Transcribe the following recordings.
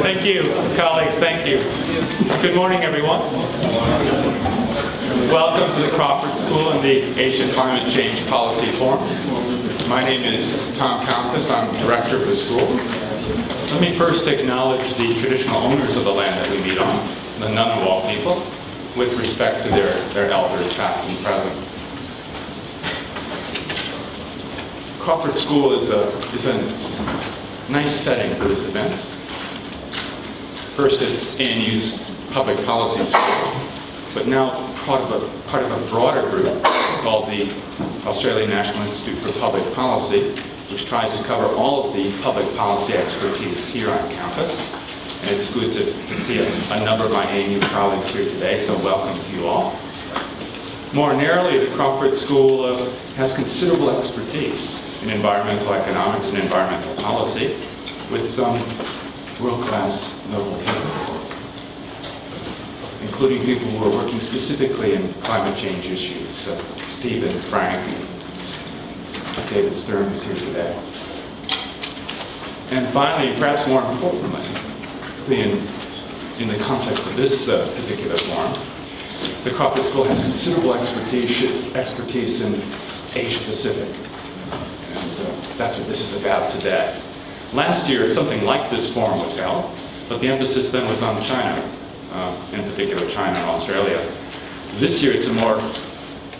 Thank you, colleagues. Thank you. Good morning, everyone. Welcome to the Crawford School and the Asian Climate Change Policy Forum. My name is Tom Kompas. I'm director of the school. Let me first acknowledge the traditional owners of the land that we meet on, the Ngunnawal people, with respect to their elders, past and present. Crawford School is a nice setting for this event. First, it's ANU's public policy school, but now part of a broader group called the Australian National Institute for Public Policy, which tries to cover all of the public policy expertise here on campus. And it's good to see a number of my ANU colleagues here today, so welcome to you all. More narrowly, the Crawford School has considerable expertise in environmental economics and environmental policy, with some world-class notable people, including people who are working specifically in climate change issues. Stephen, Frank, David Stern, who's here today. And finally, perhaps more importantly, in the context of this particular forum, the Crawford School has considerable expertise in Asia Pacific. And that's what this is about today. Last year, something like this forum was held, but the emphasis then was on China, in particular China and Australia. This year, it's a more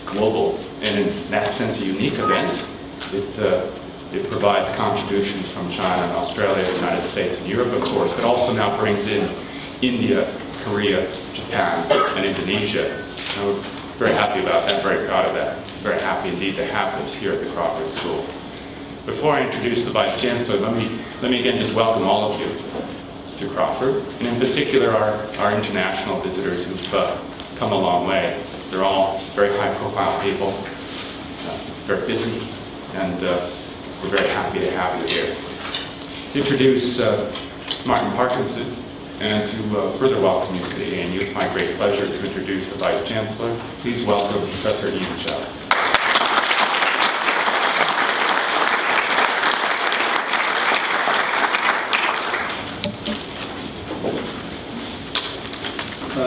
global, and in that sense, a unique event. It provides contributions from China and Australia, the United States and Europe, of course, but also now brings in India, Korea, Japan, and Indonesia. And we're very happy about that, very proud of that. Very happy indeed to have this here at the Crawford School. Before I introduce the Vice-Chancellor, let me again just welcome all of you to Crawford, and in particular our international visitors who've come a long way. They're all very high-profile people, very busy, and we're very happy to have you here. To introduce Martin Parkinson, and to further welcome you to the ANU, it's my great pleasure to introduce the Vice-Chancellor. Please welcome Professor Chubb.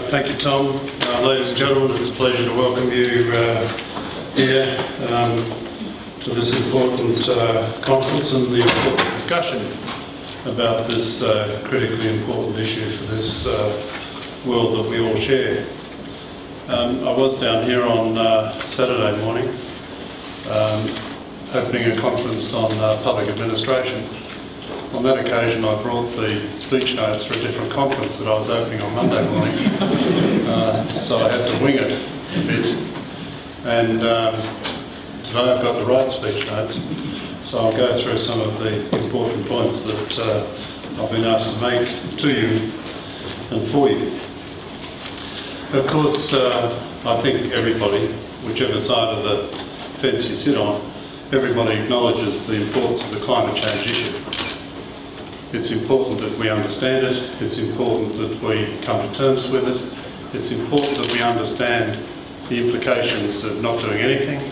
Thank you, Tom. Ladies and gentlemen, it's a pleasure to welcome you here to this important conference and the important discussion about this critically important issue for this world that we all share. I was down here on Saturday morning opening a conference on public administration. On that occasion, I brought the speech notes for a different conference that I was opening on Monday morning, so I had to wing it a bit. And today I've got the right speech notes, so I'll go through some of the important points that I've been asked to make to you and for you. Of course, I think everybody, whichever side of the fence you sit on, everybody acknowledges the importance of the climate change issue. It's important that we understand it, it's important that we come to terms with it, it's important that we understand the implications of not doing anything,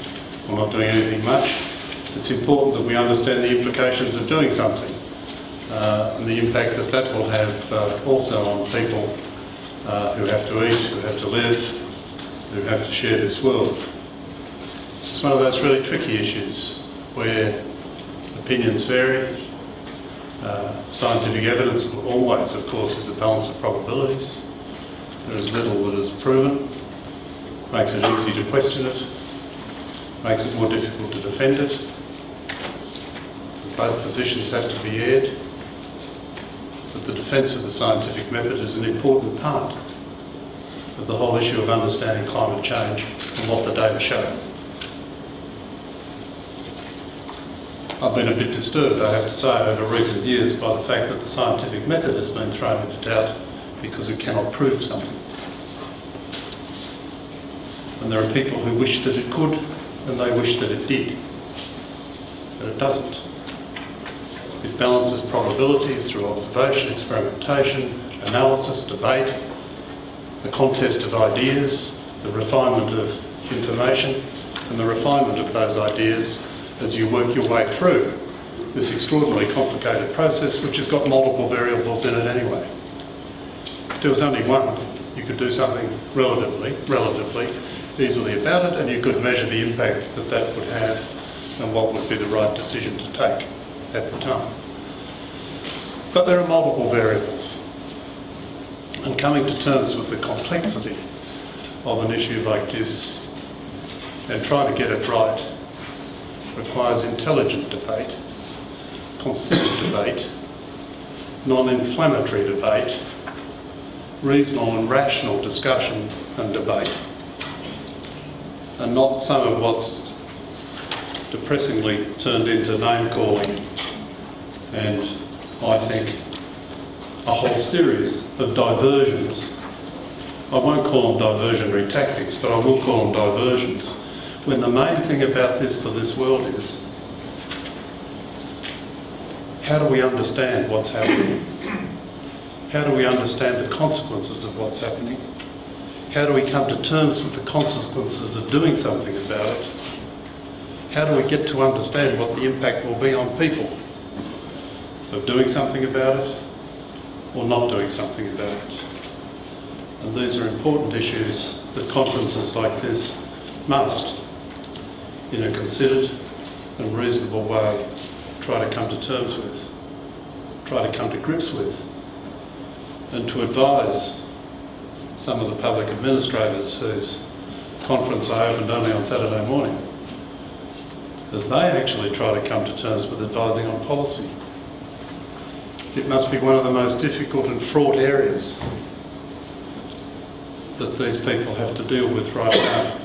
or not doing anything much. It's important that we understand the implications of doing something, and the impact that that will have also on people who have to eat, who have to live, who have to share this world. It's one of those really tricky issues where opinions vary. Scientific evidence always, of course, is a balance of probabilities. There is little that is proven, makes it easy to question it, makes it more difficult to defend it. Both positions have to be aired, but the defence of the scientific method is an important part of the whole issue of understanding climate change and what the data show. I've been a bit disturbed, I have to say, over recent years by the fact that the scientific method has been thrown into doubt because it cannot prove something. And there are people who wish that it could, and they wish that it did. But it doesn't. It balances probabilities through observation, experimentation, analysis, debate, the contest of ideas, the refinement of information, and the refinement of those ideas as you work your way through this extraordinarily complicated process, which has got multiple variables in it anyway. there was only one, you could do something relatively easily about it, and you could measure the impact that that would have and what would be the right decision to take at the time. But there are multiple variables, and coming to terms with the complexity of an issue like this and trying to get it right requires intelligent debate, considered debate, non-inflammatory debate, reasonable and rational discussion and debate, and not some of what's depressingly turned into name-calling and, I think, a whole series of diversions. I won't call them diversionary tactics, but I will call them diversions, when the main thing about this to this world is, how do we understand what's happening? How do we understand the consequences of what's happening? How do we come to terms with the consequences of doing something about it? How do we get to understand what the impact will be on people of doing something about it or not doing something about it? And these are important issues that conferences like this must, in a considered and reasonable way, try to come to terms with, try to come to grips with, and to advise some of the public administrators whose conference I opened only on Saturday morning, as they actually try to come to terms with advising on policy. It must be one of the most difficult and fraught areas that these people have to deal with right now,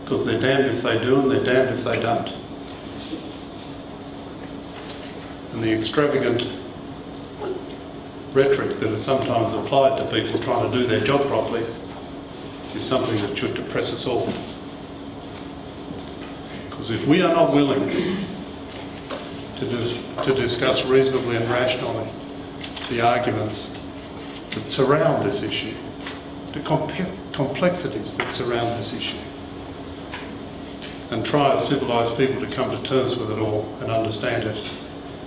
because they're damned if they do and they're damned if they don't. And the extravagant rhetoric that is sometimes applied to people trying to do their job properly is something that should depress us all. Because if we are not willing to discuss reasonably and rationally the arguments that surround this issue, the complexities that surround this issue, and try as civilised people to come to terms with it all and understand it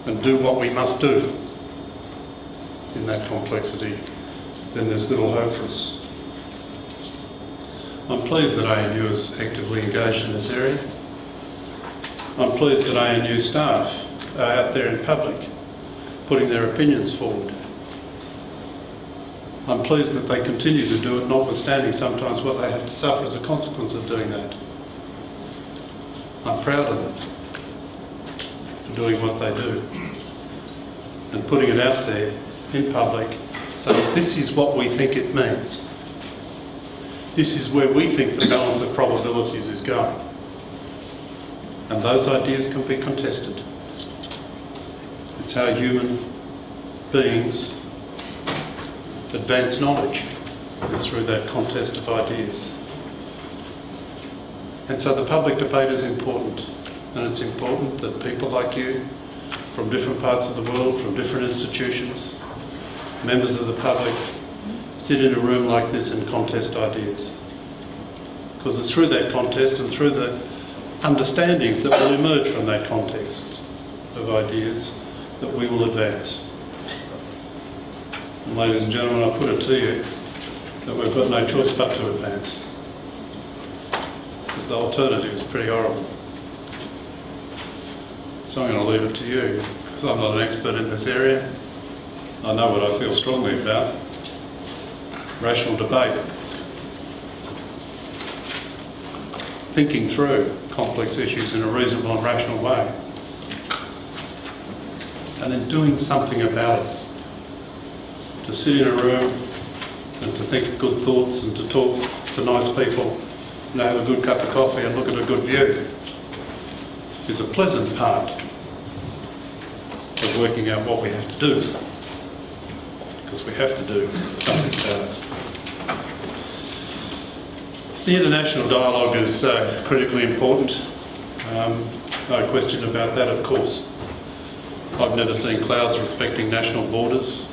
and do what we must do in that complexity, then there's little hope for us. I'm pleased that ANU is actively engaged in this area. I'm pleased that ANU staff are out there in public putting their opinions forward. I'm pleased that they continue to do it, notwithstanding sometimes what they have to suffer as a consequence of doing that. I'm proud of them for doing what they do and putting it out there in public, saying this is what we think it means. This is where we think the balance of probabilities is going. And those ideas can be contested. It's how human beings advance knowledge, is through that contest of ideas. And so the public debate is important, and it's important that people like you, from different parts of the world, from different institutions, members of the public, sit in a room like this and contest ideas. Because it's through that contest and through the understandings that will emerge from that context of ideas that we will advance. And ladies and gentlemen, I put it to you that we've got no choice but to advance, because the alternative is pretty horrible. So I'm going to leave it to you, because I'm not an expert in this area. I know what I feel strongly about. Rational debate. Thinking through complex issues in a reasonable and rational way. And then doing something about it. To sit in a room and to think good thoughts and to talk to nice people and have a good cup of coffee and look at a good view is a pleasant part of working out what we have to do. Because we have to do something about it. The international dialogue is critically important. No question about that, of course. I've never seen clouds respecting national borders.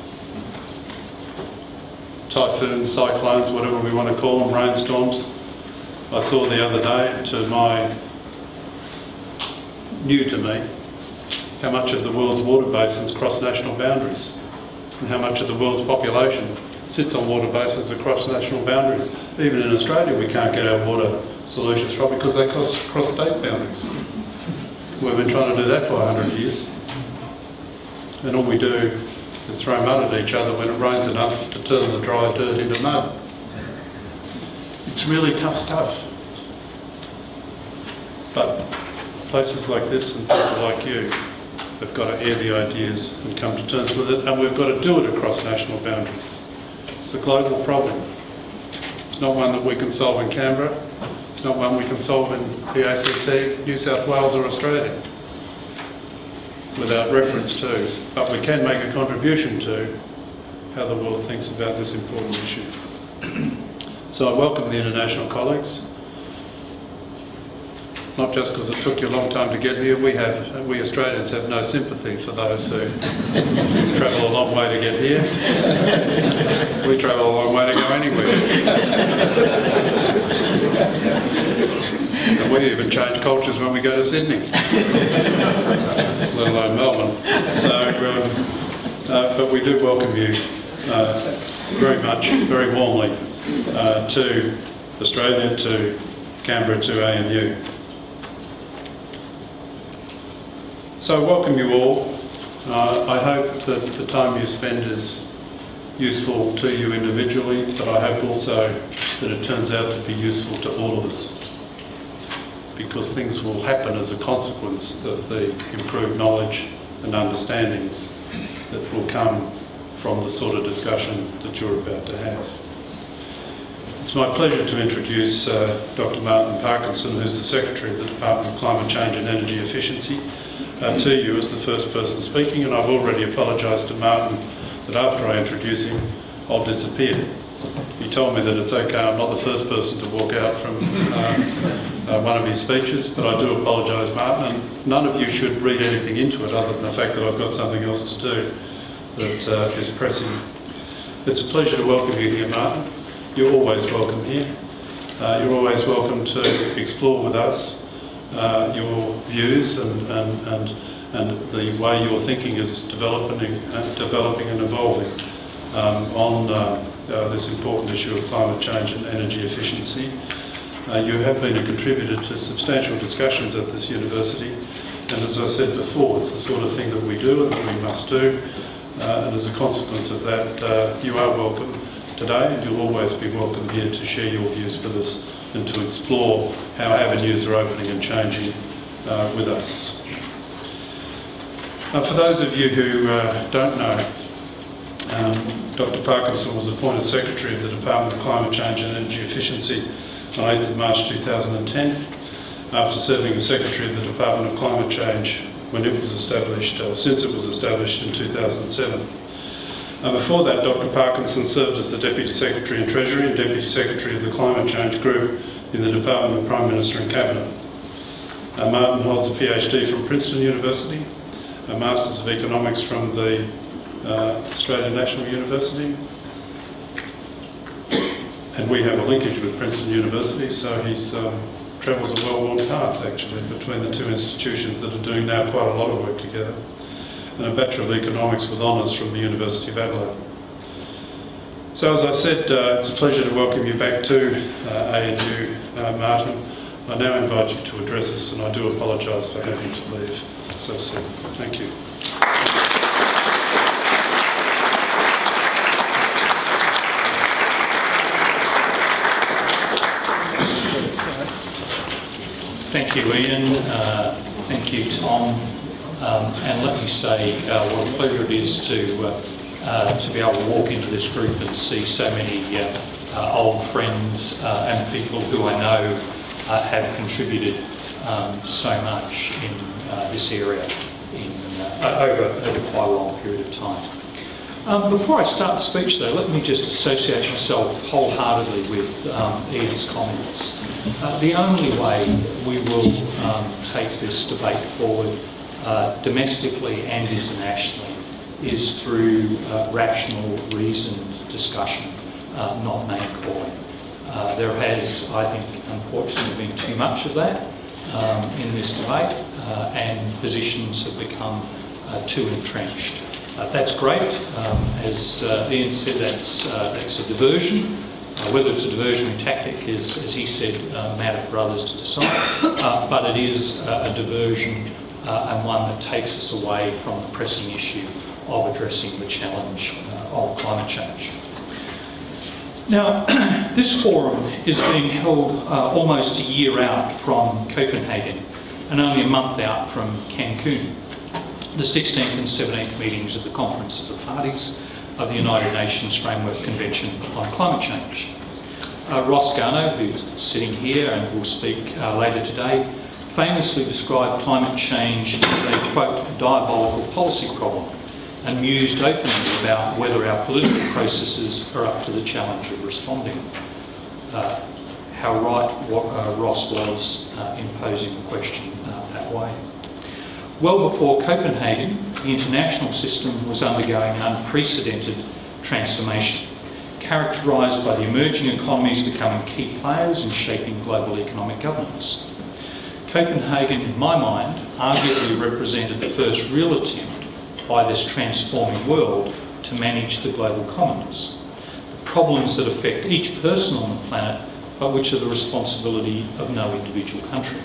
Typhoons, cyclones, whatever we want to call them, rainstorms. I saw the other day, new to me, how much of the world's water basins cross national boundaries and how much of the world's population sits on water bases across national boundaries. Even in Australia, we can't get our water solutions right because they cross state boundaries. We've been trying to do that for 100 years. And all we do is throw mud at each other when it rains enough to turn the dry dirt into mud. It's really tough stuff. But places like this and people like you have got to air the ideas and come to terms with it, and we've got to do it across national boundaries. It's a global problem. It's not one that we can solve in Canberra. It's not one we can solve in the ACT, New South Wales or Australia without reference to, but we can make a contribution to how the world thinks about this important issue. So I welcome the international colleagues, not just because it took you a long time to get here. We Australians have no sympathy for those who travel a long way to get here. We travel a long way to go anywhere. And we even change cultures when we go to Sydney, let alone Melbourne. So, but we do welcome you very much, very warmly to Australia, to Canberra, to ANU. So I welcome you all. I hope that the time you spend is useful to you individually, but I hope also that it turns out to be useful to all of us, because things will happen as a consequence of the improved knowledge and understandings that will come from the sort of discussion that you're about to have. It's my pleasure to introduce Dr. Martin Parkinson, who's the Secretary of the Department of Climate Change and Energy Efficiency, to you as the first person speaking, and I've already apologised to Martin that after I introduce him, I'll disappear. He told me that it's okay, I'm not the first person to walk out from one of his speeches, but I do apologise, Martin, and none of you should read anything into it other than the fact that I've got something else to do that is pressing. It's a pleasure to welcome you here, Martin. You're always welcome here. You're always welcome to explore with us your views and the way your thinking is developing and evolving on this important issue of climate change and energy efficiency. You have been a contributor to substantial discussions at this university, and as I said before, it's the sort of thing that we do and that we must do, and as a consequence of that, you are welcome today, and you'll always be welcome here to share your views with us and to explore how avenues are opening and changing with us. For those of you who don't know, Dr. Parkinson was appointed Secretary of the Department of Climate Change and Energy Efficiency on 8th of March 2010, after serving as Secretary of the Department of Climate Change when it was established, or since it was established in 2007. Before that, Dr. Parkinson served as the Deputy Secretary and Treasury and Deputy Secretary of the Climate Change Group in the Department of Prime Minister and Cabinet. Martin holds a PhD from Princeton University, a Masters of Economics from the Australian National University, and we have a linkage with Princeton University, so he travels a well-worn path actually between the two institutions that are doing now quite a lot of work together, and a Bachelor of Economics with honours from the University of Adelaide. So as I said, it's a pleasure to welcome you back to ANU, Martin. I now invite you to address us, and I do apologise for having to leave so soon. Thank you. Thank you, Ian. Thank you, Tom. And let me say what a pleasure it is to be able to walk into this group and see so many old friends and people who I know have contributed so much in this area over quite a long period of time. Before I start the speech though, let me just associate myself wholeheartedly with Ian's comments. The only way we will take this debate forward domestically and internationally is through rational, reasoned discussion, not name-calling. There has, I think, unfortunately been too much of that in this debate, and positions have become too entrenched. That's great. As Ian said, that's a diversion. Whether it's a diversionary tactic is, as he said, a matter for others to decide. But it is a diversion and one that takes us away from the pressing issue of addressing the challenge of climate change. Now, this forum is being held almost a year out from Copenhagen and only a month out from Cancun, the 16th and 17th meetings of the Conference of the Parties of the United Nations Framework Convention on Climate Change. Ross Garnaut, who's sitting here and will speak later today, famously described climate change as a, quote, diabolical policy problem, and mused openly about whether our political processes are up to the challenge of responding. How right Ross was in posing the question that way. Well before Copenhagen, the international system was undergoing an unprecedented transformation, characterised by the emerging economies becoming key players in shaping global economic governance. Copenhagen, in my mind, arguably represented the first real attempt by this transforming world to manage the global commons, the problems that affect each person on the planet, but which are the responsibility of no individual country.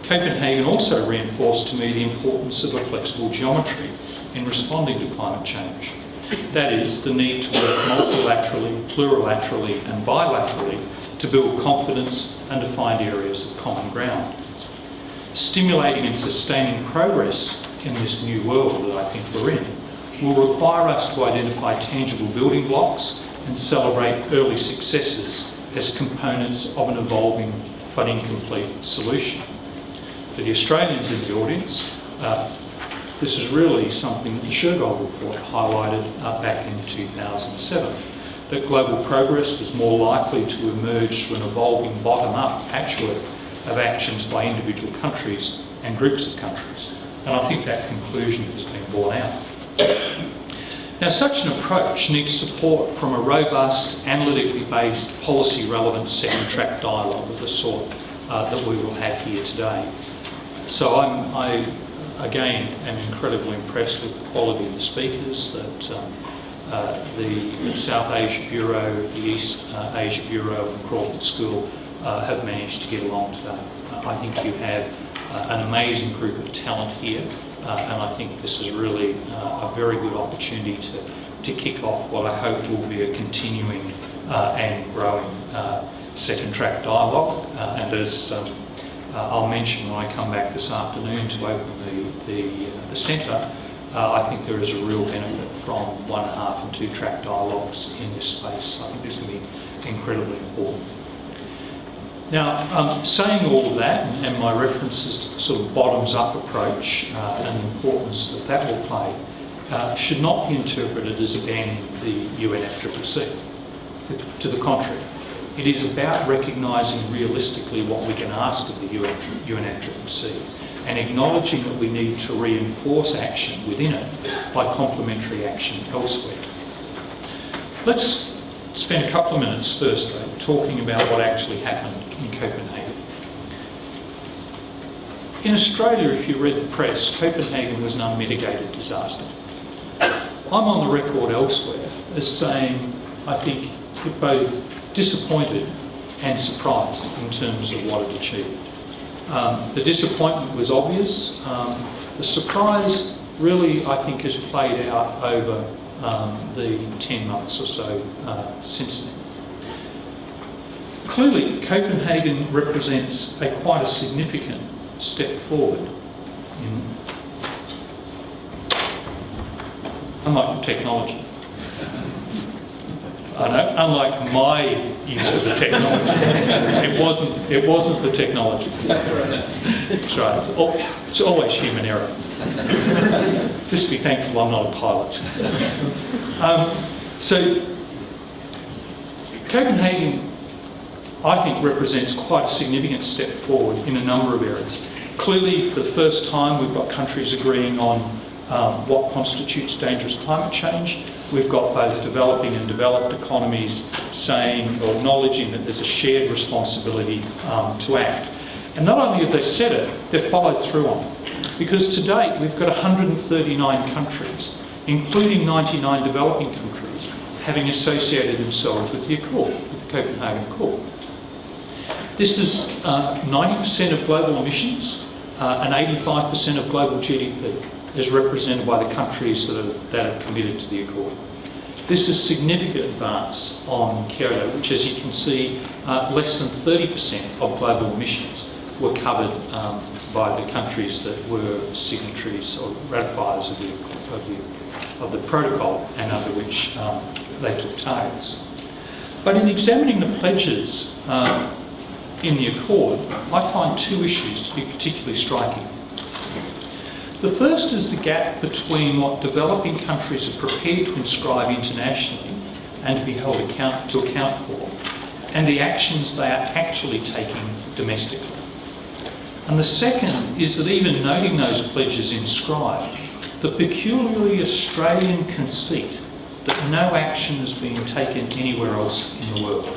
Copenhagen also reinforced to me the importance of a flexible geometry in responding to climate change. That is, the need to work multilaterally, plurilaterally and bilaterally to build confidence and to find areas of common ground. Stimulating and sustaining progress in this new world that I think we're in will require us to identify tangible building blocks and celebrate early successes as components of an evolving but incomplete solution. For the Australians in the audience, this is really something that the Shergold report highlighted back in 2007, that global progress was more likely to emerge through an evolving bottom-up patchwork of actions by individual countries and groups of countries. And I think that conclusion has been borne out. Now, such an approach needs support from a robust, analytically based, policy-relevant second-track dialogue of the sort that we will have here today. So I again, am incredibly impressed with the quality of the speakers that the South Asia Bureau, the East Asia Bureau and Crawford School have managed to get along today. I think you have an amazing group of talent here, and I think this is really a very good opportunity to kick off what I hope will be a continuing and growing second track dialogue. And as I'll mention when I come back this afternoon to open the centre, I think there is a real benefit from 1.5 and 2 track dialogues in this space. I think this will be incredibly important. Now, saying all of that, and my references to the sort of bottoms-up approach and the importance that that will play, should not be interpreted as abandoning the UNFCCC. To the contrary, it is about recognising realistically what we can ask of the UNFCCC and acknowledging that we need to reinforce action within it by complementary action elsewhere. Let's spend a couple of minutes first, though, talking about what actually happened in Copenhagen. In Australia, if you read the press, Copenhagen was an unmitigated disaster. I'm on the record elsewhere as saying I think it both disappointed and surprised in terms of what it achieved. The disappointment was obvious. The surprise really, I think, has played out over the 10 months or so since then. Clearly, Copenhagen represents quite a significant step forward in, unlike technology. I know, unlike my use of the technology, it wasn't the technology. That's right. It's always human error. Just be thankful I'm not a pilot. So Copenhagen, I think, represents quite a significant step forward in a number of areas. Clearly, for the first time, we've got countries agreeing on what constitutes dangerous climate change. We've got both developing and developed economies saying or acknowledging that there's a shared responsibility to act. And not only have they said it, they've followed through on it. Because to date, we've got 139 countries including 99 developing countries, having associated themselves with the Accord, with the Copenhagen Accord. This is 90% of global emissions and 85% of global GDP, as represented by the countries that have committed to the Accord. This is a significant advance on Kyoto, which, as you can see, less than 30% of global emissions were covered by the countries that were signatories or ratifiers of the protocol and under which they took targets. But in examining the pledges in the Accord, I find two issues to be particularly striking. The first is the gap between what developing countries are prepared to inscribe internationally and to be held to account for, and the actions they are actually taking domestically. And the second is that even noting those pledges inscribed, the peculiarly Australian conceit that no action is being taken anywhere else in the world.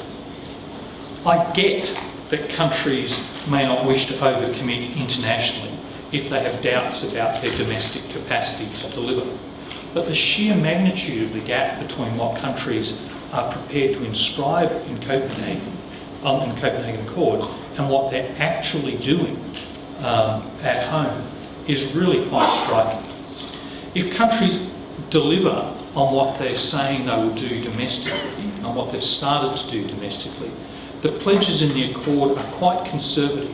I get that countries may not wish to overcommit internationally if they have doubts about their domestic capacity to deliver. But the sheer magnitude of the gap between what countries are prepared to inscribe in Copenhagen Accord and what they're actually doing at home is really quite striking. If countries deliver on what they're saying they will do domestically, on what they've started to do domestically, the pledges in the Accord are quite conservative,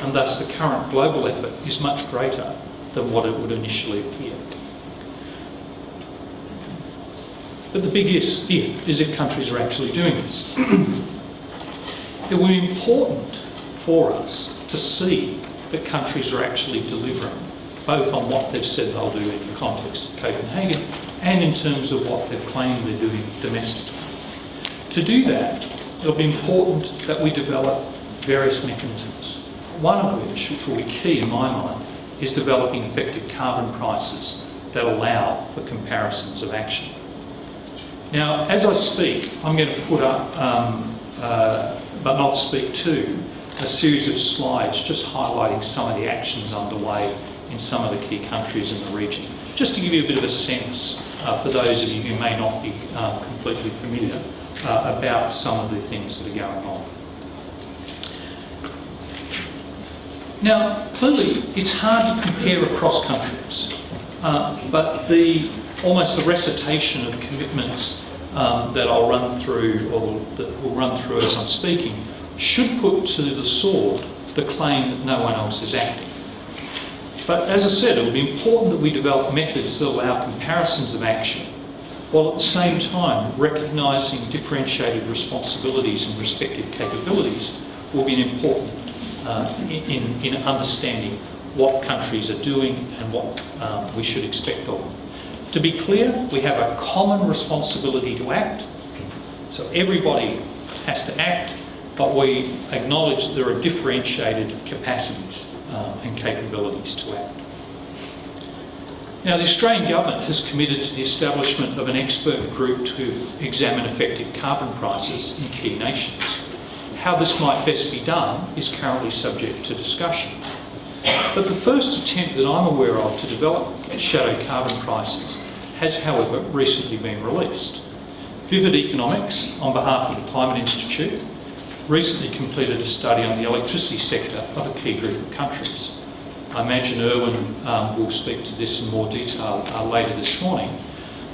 and thus the current global effort is much greater than what it would initially appear. But the big if is if countries are actually doing this. It will be important for us to see that countries are actually delivering, both on what they've said they'll do in the context of Copenhagen and in terms of what they've claimed they're doing domestically. To do that, it'll be important that we develop various mechanisms. One of which will be key in my mind, is developing effective carbon prices that allow for comparisons of action. Now, as I speak, I'm going to put up, but not speak to, a series of slides just highlighting some of the actions underway in some of the key countries in the region, just to give you a bit of a sense, for those of you who may not be completely familiar, about some of the things that are going on. Now, clearly, it's hard to compare across countries, but almost the recitation of commitments that I'll run through, or that we'll run through as I'm speaking, should put to the sword the claim that no one else is acting. But as I said, it will be important that we develop methods that allow comparisons of action, while at the same time recognising differentiated responsibilities and respective capabilities will be an important in understanding what countries are doing and what we should expect of them. To be clear, we have a common responsibility to act, so everybody has to act, but we acknowledge that there are differentiated capacities and capabilities to act. Now, the Australian Government has committed to the establishment of an expert group to examine effective carbon prices in key nations. How this might best be done is currently subject to discussion. But the first attempt that I'm aware of to develop shadow carbon prices has, however, recently been released. Vivid Economics, on behalf of the Climate Institute, recently completed a study on the electricity sector of a key group of countries. I imagine Erwin will speak to this in more detail later this morning.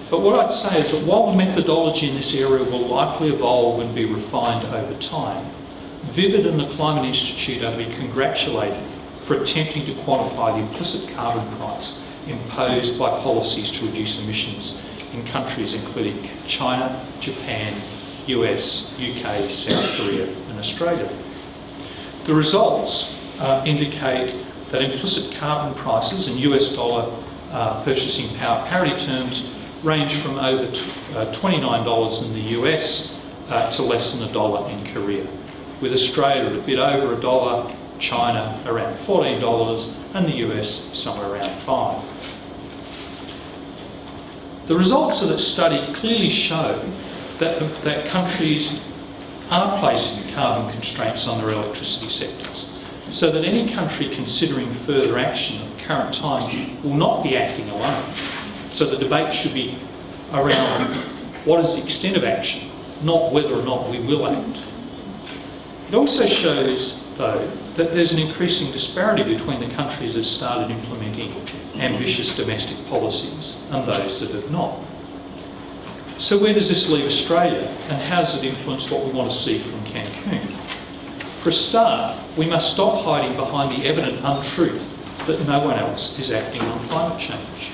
But what I'd say is that while the methodology in this area will likely evolve and be refined over time, Vivid and the Climate Institute are to be congratulated for attempting to quantify the implicit carbon price imposed by policies to reduce emissions in countries including China, Japan, US, UK, South Korea and Australia. The results indicate that implicit carbon prices in US dollar purchasing power parity terms range from over $29 in the US to less than $1 in Korea, with Australia at a bit over $1, China around $14 and the US somewhere around $5. The results of this study clearly show that countries are placing carbon constraints on their electricity sectors, so that any country considering further action at the current time will not be acting alone. So the debate should be around what is the extent of action, not whether or not we will act. It also shows, though, that there's an increasing disparity between the countries that have started implementing ambitious domestic policies and those that have not. So where does this leave Australia, and how does it influence what we want to see from Cancun? For a start, we must stop hiding behind the evident untruth that no one else is acting on climate change.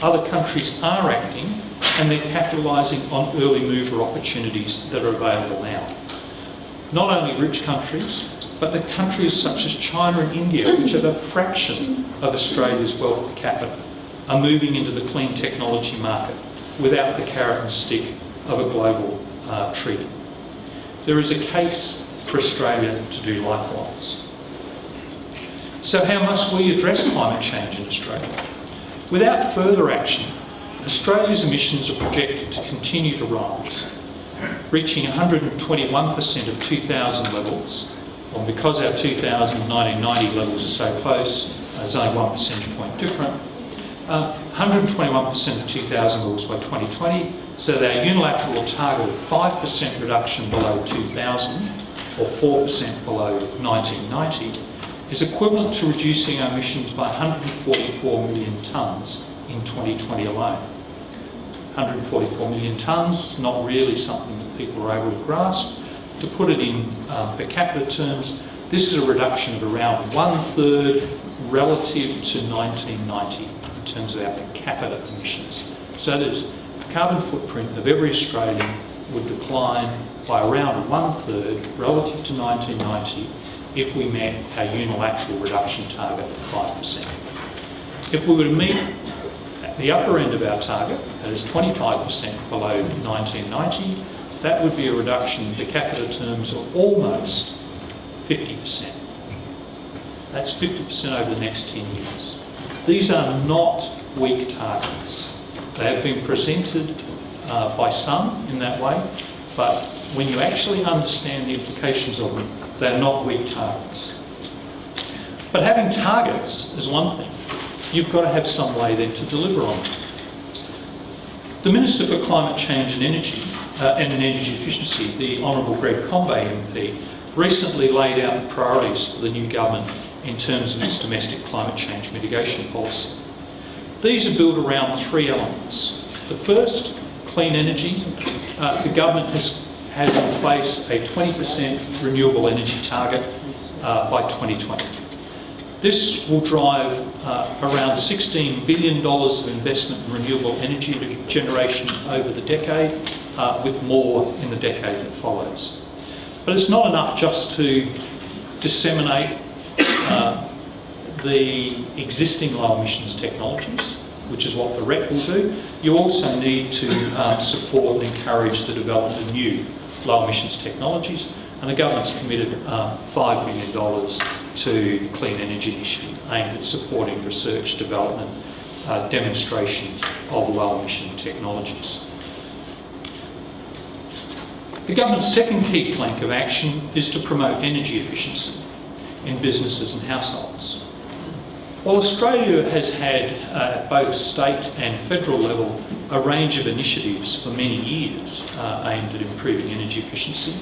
Other countries are acting, and they're capitalising on early mover opportunities that are available now. Not only rich countries, but the countries such as China and India, which have a fraction of Australia's wealth per capita, are moving into the clean technology market without the carrot and stick of a global treaty. There is a case for Australia to do likewise. So how must we address climate change in Australia? Without further action, Australia's emissions are projected to continue to rise, reaching 121% of 2000 levels. Well, because our 1990 levels are so close, there's only 1 percentage point different. 121% of 2000 levels by 2020, so that our unilateral target of 5% reduction below 2000, or 4% below 1990, is equivalent to reducing our emissions by 144 million tonnes in 2020 alone. 144 million tonnes is not really something that people are able to grasp. To put it in per capita terms, this is a reduction of around 1/3 relative to 1990 in terms of our per capita emissions. So that is, the carbon footprint of every Australian would decline by around 1/3 relative to 1990 if we met our unilateral reduction target of 5%. If we were to meet the upper end of our target, that is 25% below 1990, that would be a reduction in per capita terms of almost 50%. That's 50% over the next 10 years. These are not weak targets. They have been presented by some in that way, but when you actually understand the implications of them, they're not weak targets. But having targets is one thing. You've got to have some way then to deliver on them. The Minister for Climate Change and Energy Efficiency, the Honourable Kompas MP, recently laid out the priorities for the new government in terms of its domestic climate change mitigation policy. These are built around 3 elements. The first, clean energy. The government has in place a 20% renewable energy target by 2020. This will drive around $16 billion of investment in renewable energy generation over the decade, with more in the decade that follows. But it's not enough just to disseminate the existing low emissions technologies, which is what the REC will do. You also need to support and encourage the development of new low emissions technologies, and the government's committed $5 million to the Clean Energy Initiative aimed at supporting research, development, demonstration of low emission technologies. The government's second key plank of action is to promote energy efficiency in businesses and households. While Australia has had, at both state and federal level, a range of initiatives for many years aimed at improving energy efficiency,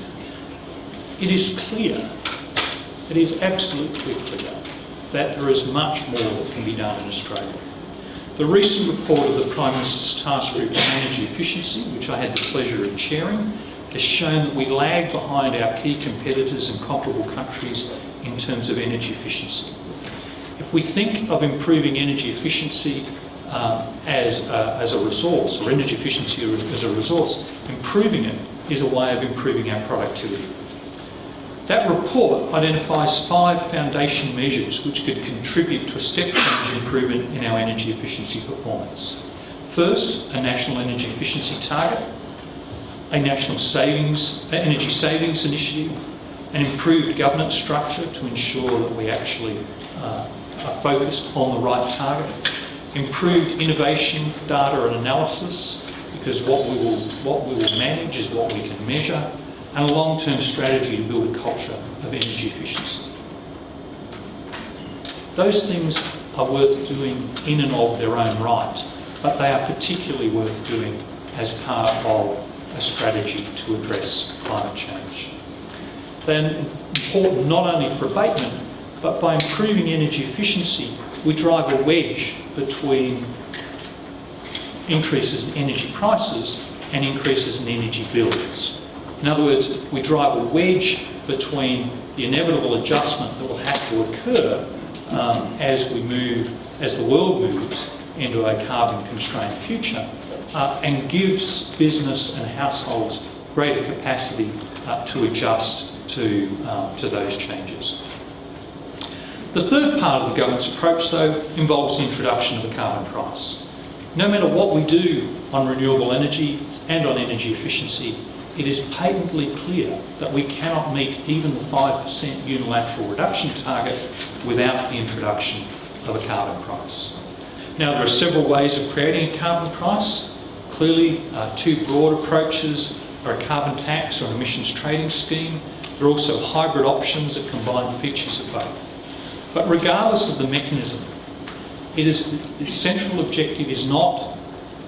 it is clear, it is absolutely clear, that there is much more that can be done in Australia. The recent report of the Prime Minister's Task Group on Energy Efficiency, which I had the pleasure of chairing, has shown that we lag behind our key competitors and comparable countries in terms of energy efficiency. If we think of improving energy efficiency as a resource, or energy efficiency as a resource, improving it is a way of improving our productivity. That report identifies 5 foundation measures which could contribute to a step change improvement in our energy efficiency performance. First, a national energy efficiency target, a national energy savings initiative, an improved governance structure to ensure that we actually are focused on the right target, improved innovation, data and analysis, because what we will manage is what we can measure, and a long-term strategy to build a culture of energy efficiency. Those things are worth doing in and of their own right, but they are particularly worth doing as part of a strategy to address climate change. They're important not only for abatement, but by improving energy efficiency, we drive a wedge between increases in energy prices and increases in energy bills. In other words, we drive a wedge between the inevitable adjustment that will have to occur as the world moves into a carbon-constrained future, and gives business and households greater capacity to adjust to those changes. The third part of the government's approach, though, involves the introduction of a carbon price. No matter what we do on renewable energy and on energy efficiency, it is patently clear that we cannot meet even the 5% unilateral reduction target without the introduction of a carbon price. Now, there are several ways of creating a carbon price. Clearly, two broad approaches are a carbon tax or an emissions trading scheme. There are also hybrid options that combine features of both. But regardless of the mechanism, the central objective is not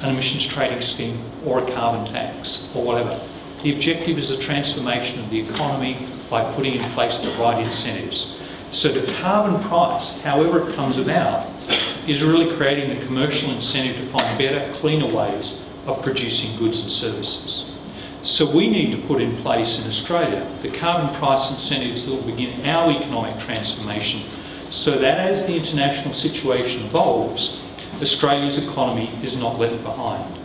an emissions trading scheme or a carbon tax or whatever. The objective is the transformation of the economy by putting in place the right incentives. So the carbon price, however it comes about, is really creating the commercial incentive to find better, cleaner ways of producing goods and services. So we need to put in place in Australia the carbon price incentives that will begin our economic transformation, so that as the international situation evolves, Australia's economy is not left behind.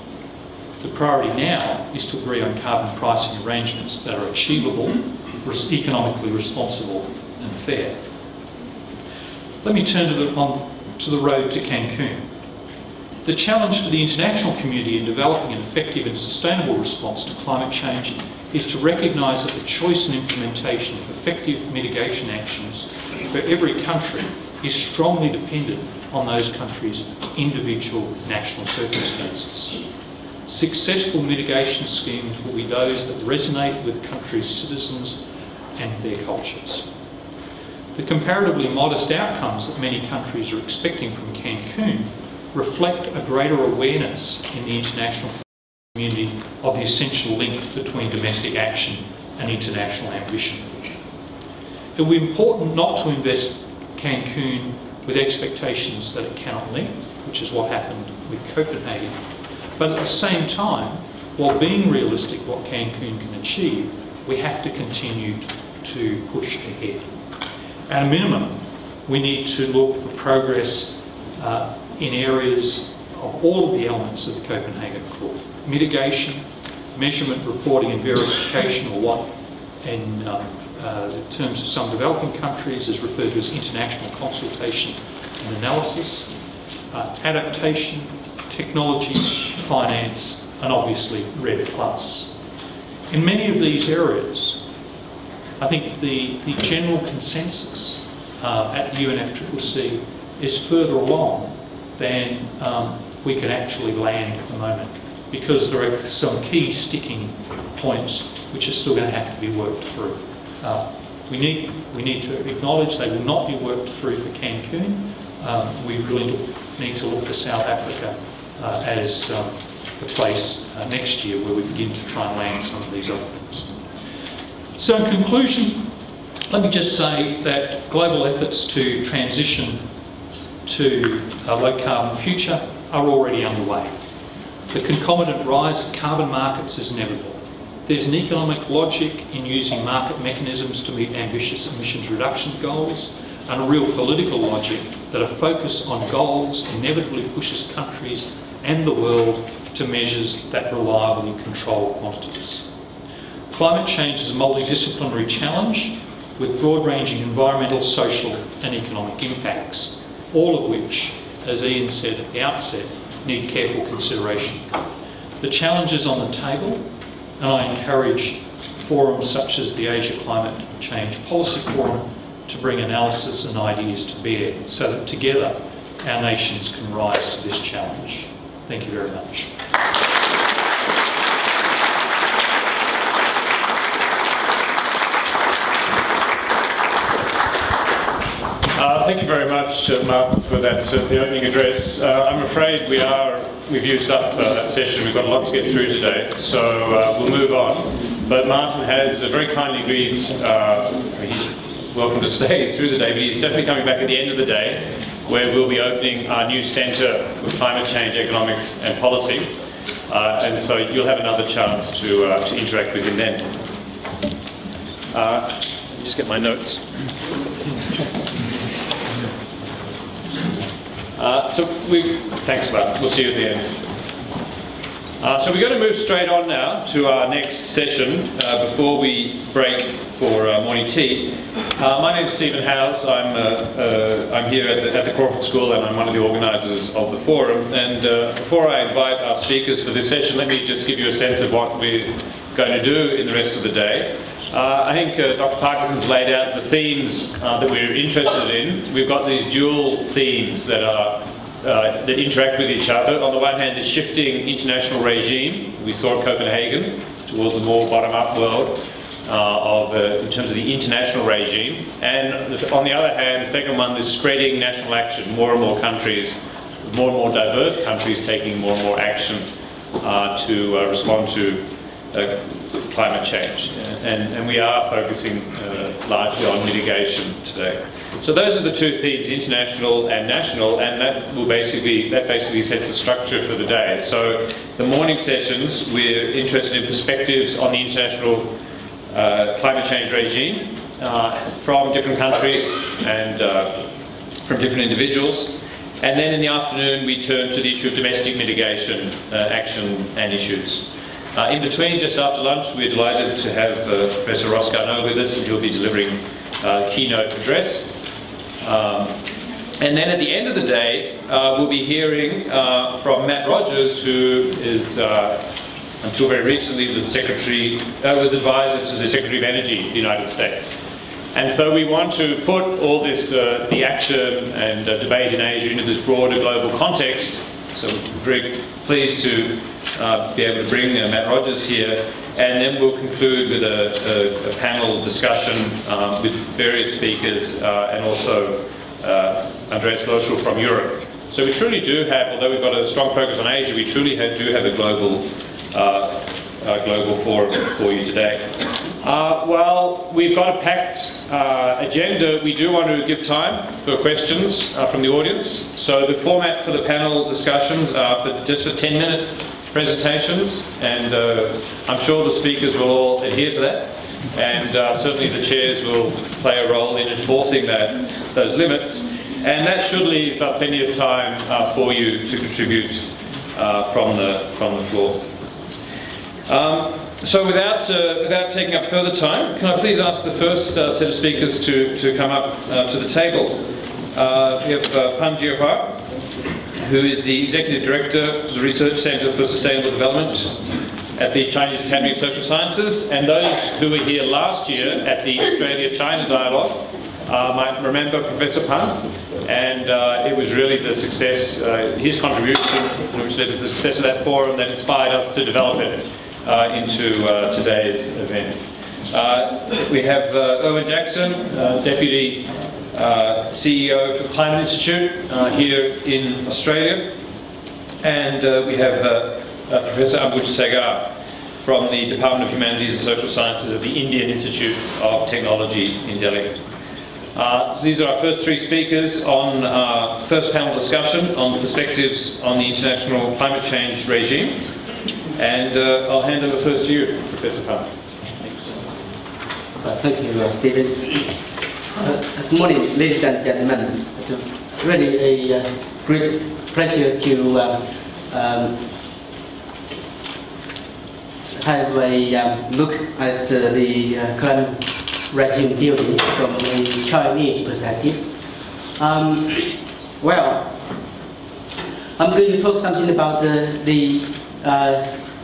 The priority now is to agree on carbon pricing arrangements that are achievable, economically responsible and fair. Let me turn to the road to Cancun. The challenge for the international community in developing an effective and sustainable response to climate change is to recognise that the choice and implementation of effective mitigation actions for every country is strongly dependent on those countries' individual national circumstances. Successful mitigation schemes will be those that resonate with countries' citizens and their cultures. The comparatively modest outcomes that many countries are expecting from Cancun reflect a greater awareness in the international community of the essential link between domestic action and international ambition. It will be important not to invest Cancun with expectations that it cannot meet, which is what happened with Copenhagen. But at the same time, while being realistic what Cancun can achieve, we have to continue to push ahead. At a minimum, we need to look for progress in areas of all of the elements of the Copenhagen Accord. Mitigation, measurement, reporting and verification, or what in terms of some developing countries is referred to as international consultation and analysis, adaptation, technology, finance, and obviously RED+. In many of these areas, I think the general consensus at UNFCCC is further along than we can actually land at the moment, because there are some key sticking points which are still going to have to be worked through. We need to acknowledge they will not be worked through for Cancun. We really need to look to South Africa as the place next year where we begin to try and land some of these other things. So in conclusion, let me just say that global efforts to transition to a low-carbon future are already underway. The concomitant rise of carbon markets is inevitable. There's an economic logic in using market mechanisms to meet ambitious emissions reduction goals, and a real political logic that a focus on goals inevitably pushes countries and the world to measures that reliably control quantities. Climate change is a multidisciplinary challenge with broad-ranging environmental, social and economic impacts, all of which, as Ian said at the outset, need careful consideration. The challenge is on the table, and I encourage forums such as the Asia Climate Change Policy Forum to bring analysis and ideas to bear so that together our nations can rise to this challenge. Thank you very much. Thank you very much, Martin, for that the opening address. I'm afraid we are we've used up that session. We've got a lot to get through today, so we'll move on. But Martin has very kindly agreed, he's welcome to stay through the day, but he's definitely coming back at the end of the day, where we'll be opening our new Centre for Climate Change, Economics and Policy. And so you'll have another chance to interact with him then. Just get my notes. Thanks, Martin. We'll see you at the end. So we're going to move straight on now to our next session before we break for morning tea. My name's Stephen Howes. I'm here at the Crawford School, and I'm one of the organisers of the forum. And before I invite our speakers for this session, let me just give you a sense of what we're going to do in the rest of the day. I think Dr. Parkinson's laid out the themes that we're interested in. We've got these dual themes that interact with each other. On the one hand, the shifting international regime we saw at Copenhagen towards the more bottom-up world in terms of the international regime. And on the other hand, the second one, this spreading national action. More and more countries, more and more diverse countries taking more and more action to respond to climate change. And we are focusing largely on mitigation today. So those are the two themes, international and national, and that basically sets the structure for the day. So the morning sessions, we're interested in perspectives on the international climate change regime from different countries and from different individuals. And then in the afternoon, we turn to the issue of domestic mitigation, action and issues. In between, just after lunch, we're delighted to have Professor Ross Garneau with us, and he'll be delivering a keynote address. And then at the end of the day, we'll be hearing from Matt Rogers, who is, until very recently, was advisor to the Secretary of Energy of the United States. And so we want to put all this, the action and debate in Asia into this broader global context. So we're very pleased to be able to bring Matt Rogers here, and then we'll conclude with a panel discussion with various speakers and also Andreas Loschel from Europe. So we truly do have, although we've got a strong focus on Asia, we truly do have a global forum for you today. While we've got a packed agenda, we do want to give time for questions from the audience. So the format for the panel discussions are just for 10-minute presentations, and I'm sure the speakers will all adhere to that, and certainly the chairs will play a role in enforcing those limits, and that should leave plenty of time for you to contribute from the floor. So without taking up further time, can I please ask the first set of speakers to come up to the table? We have Jiahua, who is the Executive Director of the Research Centre for Sustainable Development at the Chinese Academy of Social Sciences. And those who were here last year at the Australia-China Dialogue might remember Professor Pan, and it was really the success, his contribution, which led to the success of that forum that inspired us to develop it into today's event. We have Erwin Jackson, Deputy CEO for the Climate Institute here in Australia, and we have Professor Ambuj Sagar from the Department of Humanities and Social Sciences at the Indian Institute of Technology in Delhi. These are our first three speakers on our first panel discussion on perspectives on the international climate change regime, and I'll hand over first to you, Professor Pan. Thanks. Thank you, Stephen. Good morning, ladies and gentlemen. It's really a great pleasure to have a look at the climate regime building from a Chinese perspective. Well, I'm going to talk something about the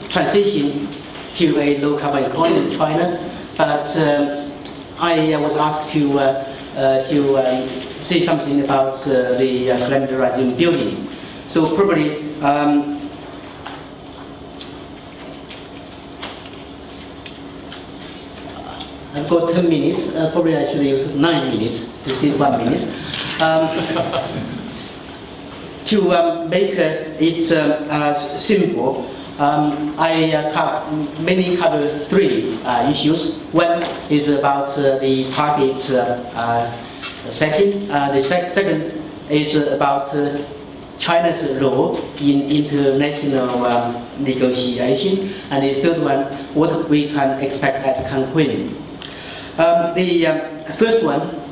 transition to a low carbon economy in China, but I was asked to say something about the climate regime building. So probably I've got 10 minutes. Probably I should use 9 minutes to save 1 minute. to make it simple, I mainly cover three issues. One is about the target setting. The second is about China's role in international negotiation, and the third one, what we can expect at Cancun. The first one,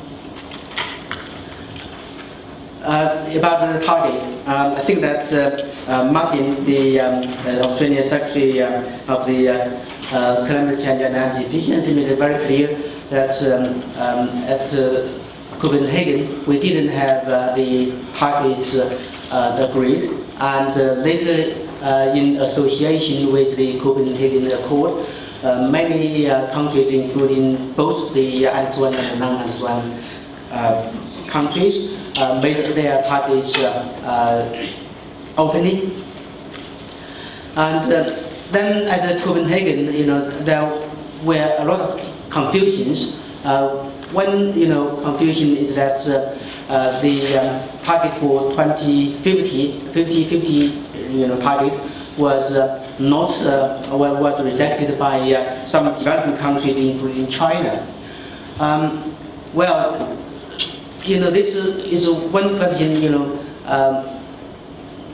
about the target, I think that Martin, the Australian Secretary of the Climate Change and Energy Efficiency, made it very clear that at Copenhagen we didn't have the targets agreed, and later in association with the Copenhagen Accord, many countries, including both the Annex I and non-Annex I countries, made their targets openly. And then at Copenhagen, there were a lot of confusions. One, confusion is that the target for 2050, 50-50, target was was rejected by some developing countries, including China. Well, this is one question.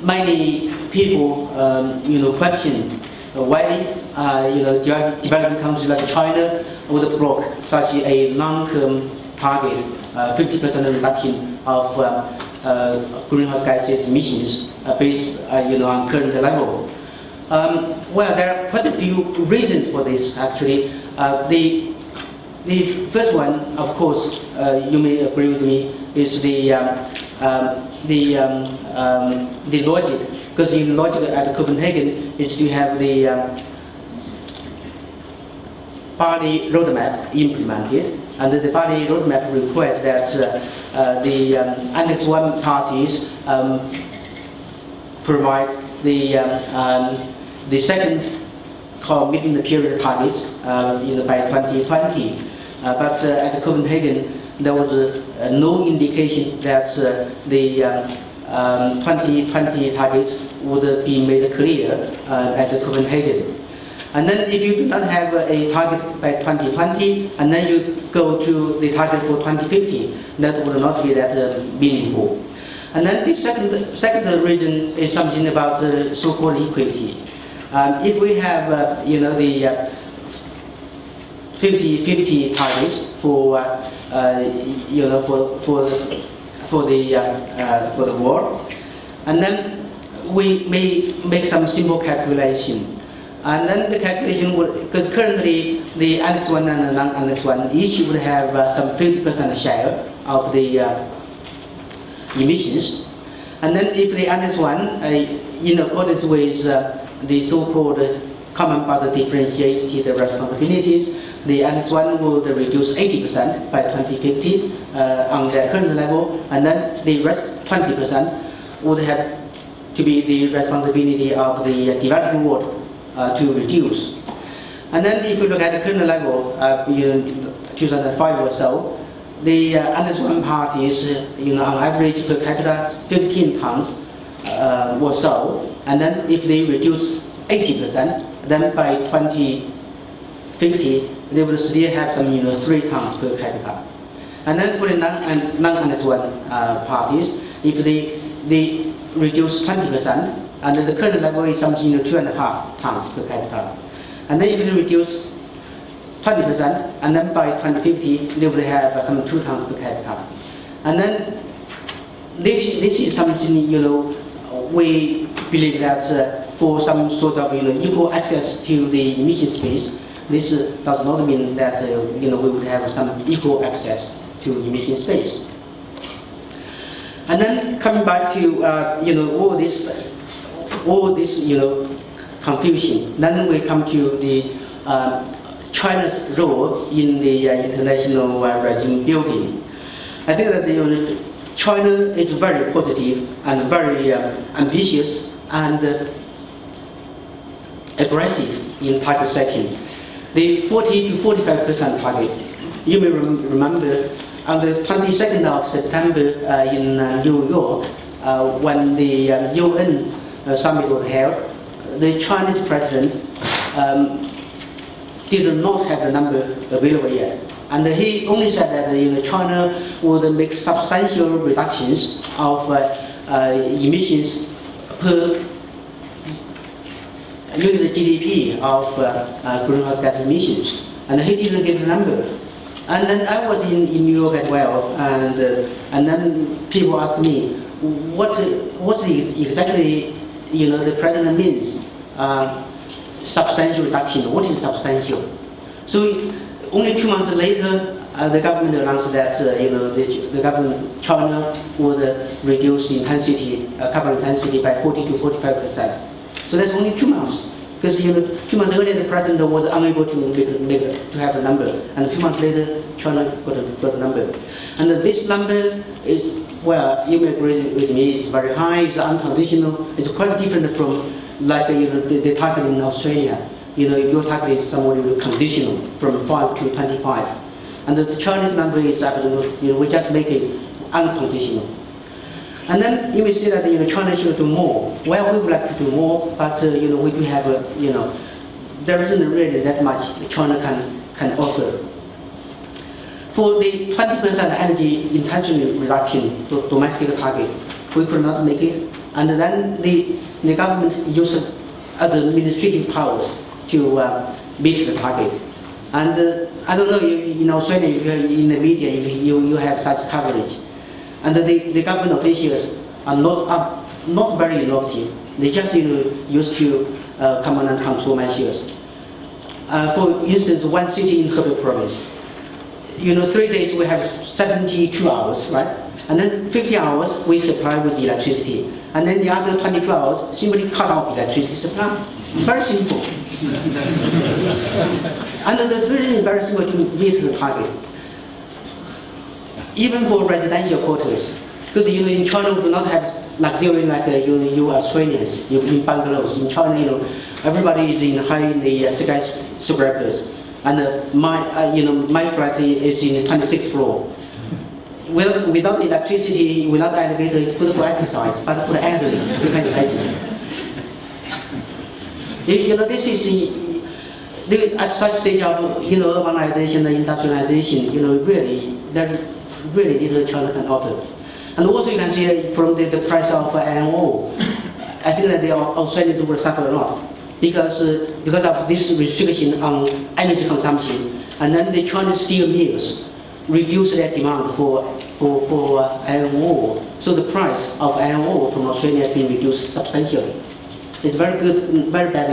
Many people, question why, developing countries like China would block such a long-term target, 50% reduction of greenhouse gases emissions based, on current level. Well, there are quite a few reasons for this. Actually, the first one, of course, you may agree with me, is the logic. Because in logic at Copenhagen is to have the Bali roadmap implemented, and the Bali roadmap requires that the Annex I parties provide the second commitment period targets by 2020. But at Copenhagen, there was no indication that the 2020 targets would be made clear at Copenhagen. And then if you do not have a target by 2020, and then you go to the target for 2050, that would not be that meaningful. And then the second reason is something about the so-called equity. If we have, the 50-50 targets for, for the world, and then we may make some simple calculation. And then the calculation would, because currently the Annex I and the non-Annex I each would have some 50% share of the emissions. And then if the Annex I, in accordance with the so-called common but differentiated responsibilities, the Annex I would reduce 80% by 2050 on the current level, and then the rest 20% would have to be the responsibility of the developing world to reduce. And then if you look at the current level, in 2005 or so, the Annex I parties, on average per capita 15 tons or so, and then if they reduce 80%, then by 2050 they will still have some 3 tons per capita. And then for the non-Annex I parties, if they reduce 20%, and the current level is something 2.5 tons per capita. And then if they reduce 20%, and then by 2050 they will have some 2 tons per capita. And then this is something we believe that for some sort of equal access to the emission space, this does not mean that we would have some equal access to emission space. And then coming back to all this confusion, then we come to the China's role in the international regime building. I think that China is very positive and very ambitious and aggressive in target setting. The 40 to 45% target, you may remember on the 22nd of September in New York, when the UN summit was held, the Chinese president did not have the number available yet. And he only said that China would make substantial reductions of emissions per unit GDP of greenhouse gas emissions. And he didn't give a number. And then I was in New York as well, and then people asked me, what exactly the president means? Substantial reduction. What is substantial? So only 2 months later, the government announced that the government China would reduce intensity, carbon intensity by 40 to 45%. So that's only 2 months, because 2 months earlier the president was unable to have a number, and a few months later China got a number, and this number is, well, you may agree with me, it's very high, it's unconditional, it's quite different from like the target in Australia. Your target is somewhat conditional, from 5 to 25. And the Chinese number is absolutely, we just make it unconditional. And then you may say that China should do more. Well, we would like to do more, but we do have there isn't really that much China can offer. For the 20% energy intensity reduction to domestic target, we could not make it. And then the government uses other administrative powers to meet the target. And I don't know, in Australia, if you're in the media, if you have such coverage. And the government officials are not very innovative. They just used to command and control measures. For instance, one city in Hebei province, 3 days we have 72 hours, right? And then 50 hours we supply with electricity. And then the other 22 hours simply cut off electricity supply. Very simple. And the reason is very simple to meet the target. Even for residential quarters, because in China we do not have luxury like you Australians, in bungalows. In China, everybody is in the skyscrapers, and my flat is in the 26th floor. Well, without electricity, without elevator, it's good for exercise, but for the elderly, you can imagine. This is at such stage of urbanization and industrialization. Really, there's really little China can offer. And also you can see from the price of iron ore, I think that the Australians will suffer a lot because of this restriction on energy consumption, and then the Chinese steel mills reduce their demand for iron ore. So the price of iron ore from Australia has been reduced substantially. It's very good, very bad.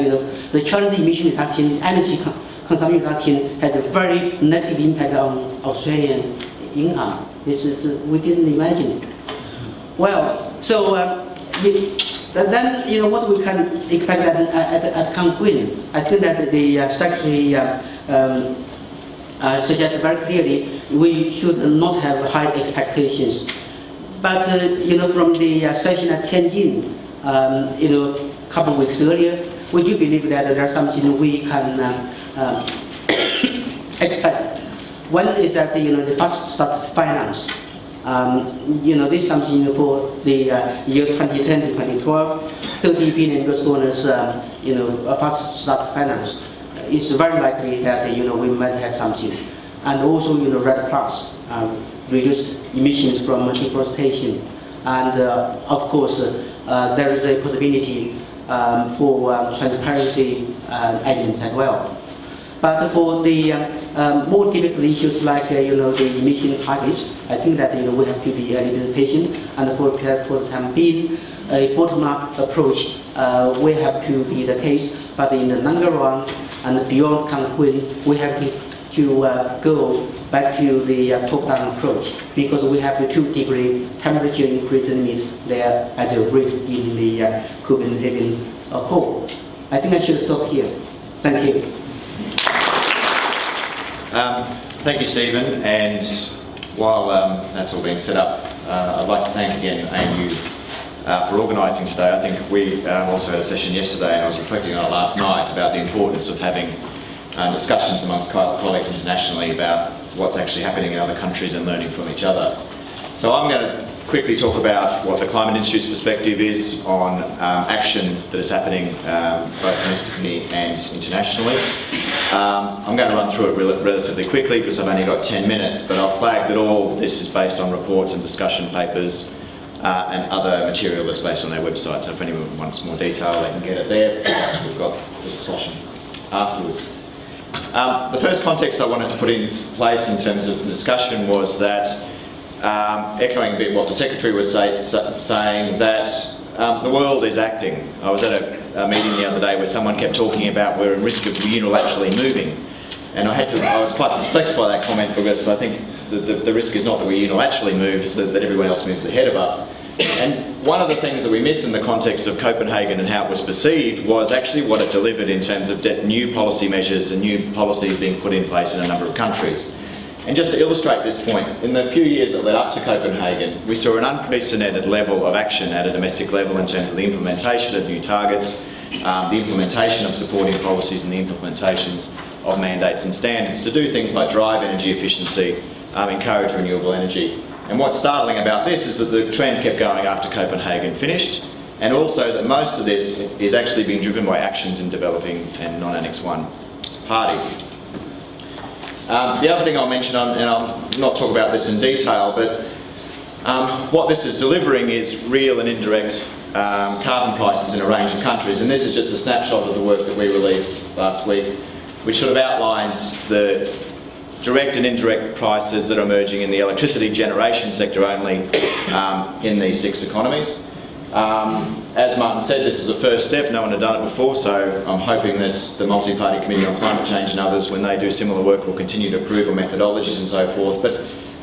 The Chinese emission reduction, energy consumption reduction has a very negative impact on Australian income. We didn't imagine. Well, so then what we can expect at Cancun. I think that the Secretary suggested very clearly we should not have high expectations. But from the session at Tianjin, a couple of weeks earlier, we do believe that there's something we can expect. One is that the fast start finance. This is something for the year 2010 to 2012, 30 billion US dollars. A fast start finance. It's very likely that we might have something, and also Red Plus, reduce emissions from deforestation, and of course there is a possibility for transparency elements as well. But for the more difficult issues like the emission targets, I think that we have to be a little patient, and for the time being, a bottom-up approach will have to be the case. But in the longer run and beyond Cancun, we have to go back to the top-down approach, because we have the 2-degree temperature increase limit there as a rate in the Copenhagen Accord. I think I should stop here. Thank you. Thank you, Stephen. And while that's all being set up, I'd like to thank again ANU for organising today. I think we also had a session yesterday, and I was reflecting on it last night about the importance of having discussions amongst colleagues internationally about what's actually happening in other countries and learning from each other. So I'm going to quickly talk about what the Climate Institute's perspective is on action that is happening both domestically and internationally. I'm going to run through it relatively quickly because I've only got 10 minutes, but I'll flag that all this is based on reports and discussion papers and other material that's based on their website. So if anyone wants more detail, they can get it there. Plus we've got the discussion afterwards. The first context I wanted to put in place in terms of the discussion was that, echoing a bit what the Secretary was saying, that the world is acting. I was at a meeting the other day where someone kept talking about we're at risk of unilaterally moving. And I was quite perplexed by that comment because I think the risk is not that we unilaterally move, it's that everyone else moves ahead of us. And one of the things that we miss in the context of Copenhagen and how it was perceived was actually what it delivered in terms of new policy measures and new policies being put in place in a number of countries. And just to illustrate this point, in the few years that led up to Copenhagen, we saw an unprecedented level of action at a domestic level in terms of the implementation of new targets, the implementation of supporting policies and the implementations of mandates and standards to do things like drive energy efficiency, encourage renewable energy. And what's startling about this is that the trend kept going after Copenhagen finished, and also that most of this is actually being driven by actions in developing and non-Annex 1 parties. The other thing I'll mention, and I'll not talk about this in detail, but what this is delivering is real and indirect carbon prices in a range of countries. And this is just a snapshot of the work that we released last week, which sort of outlines the direct and indirect prices that are emerging in the electricity generation sector only in these 6 economies. As Martin said, this is a first step. No one had done it before, so I'm hoping that the Multi-Party Committee on Climate Change and others, when they do similar work, will continue to improve on methodologies and so forth. But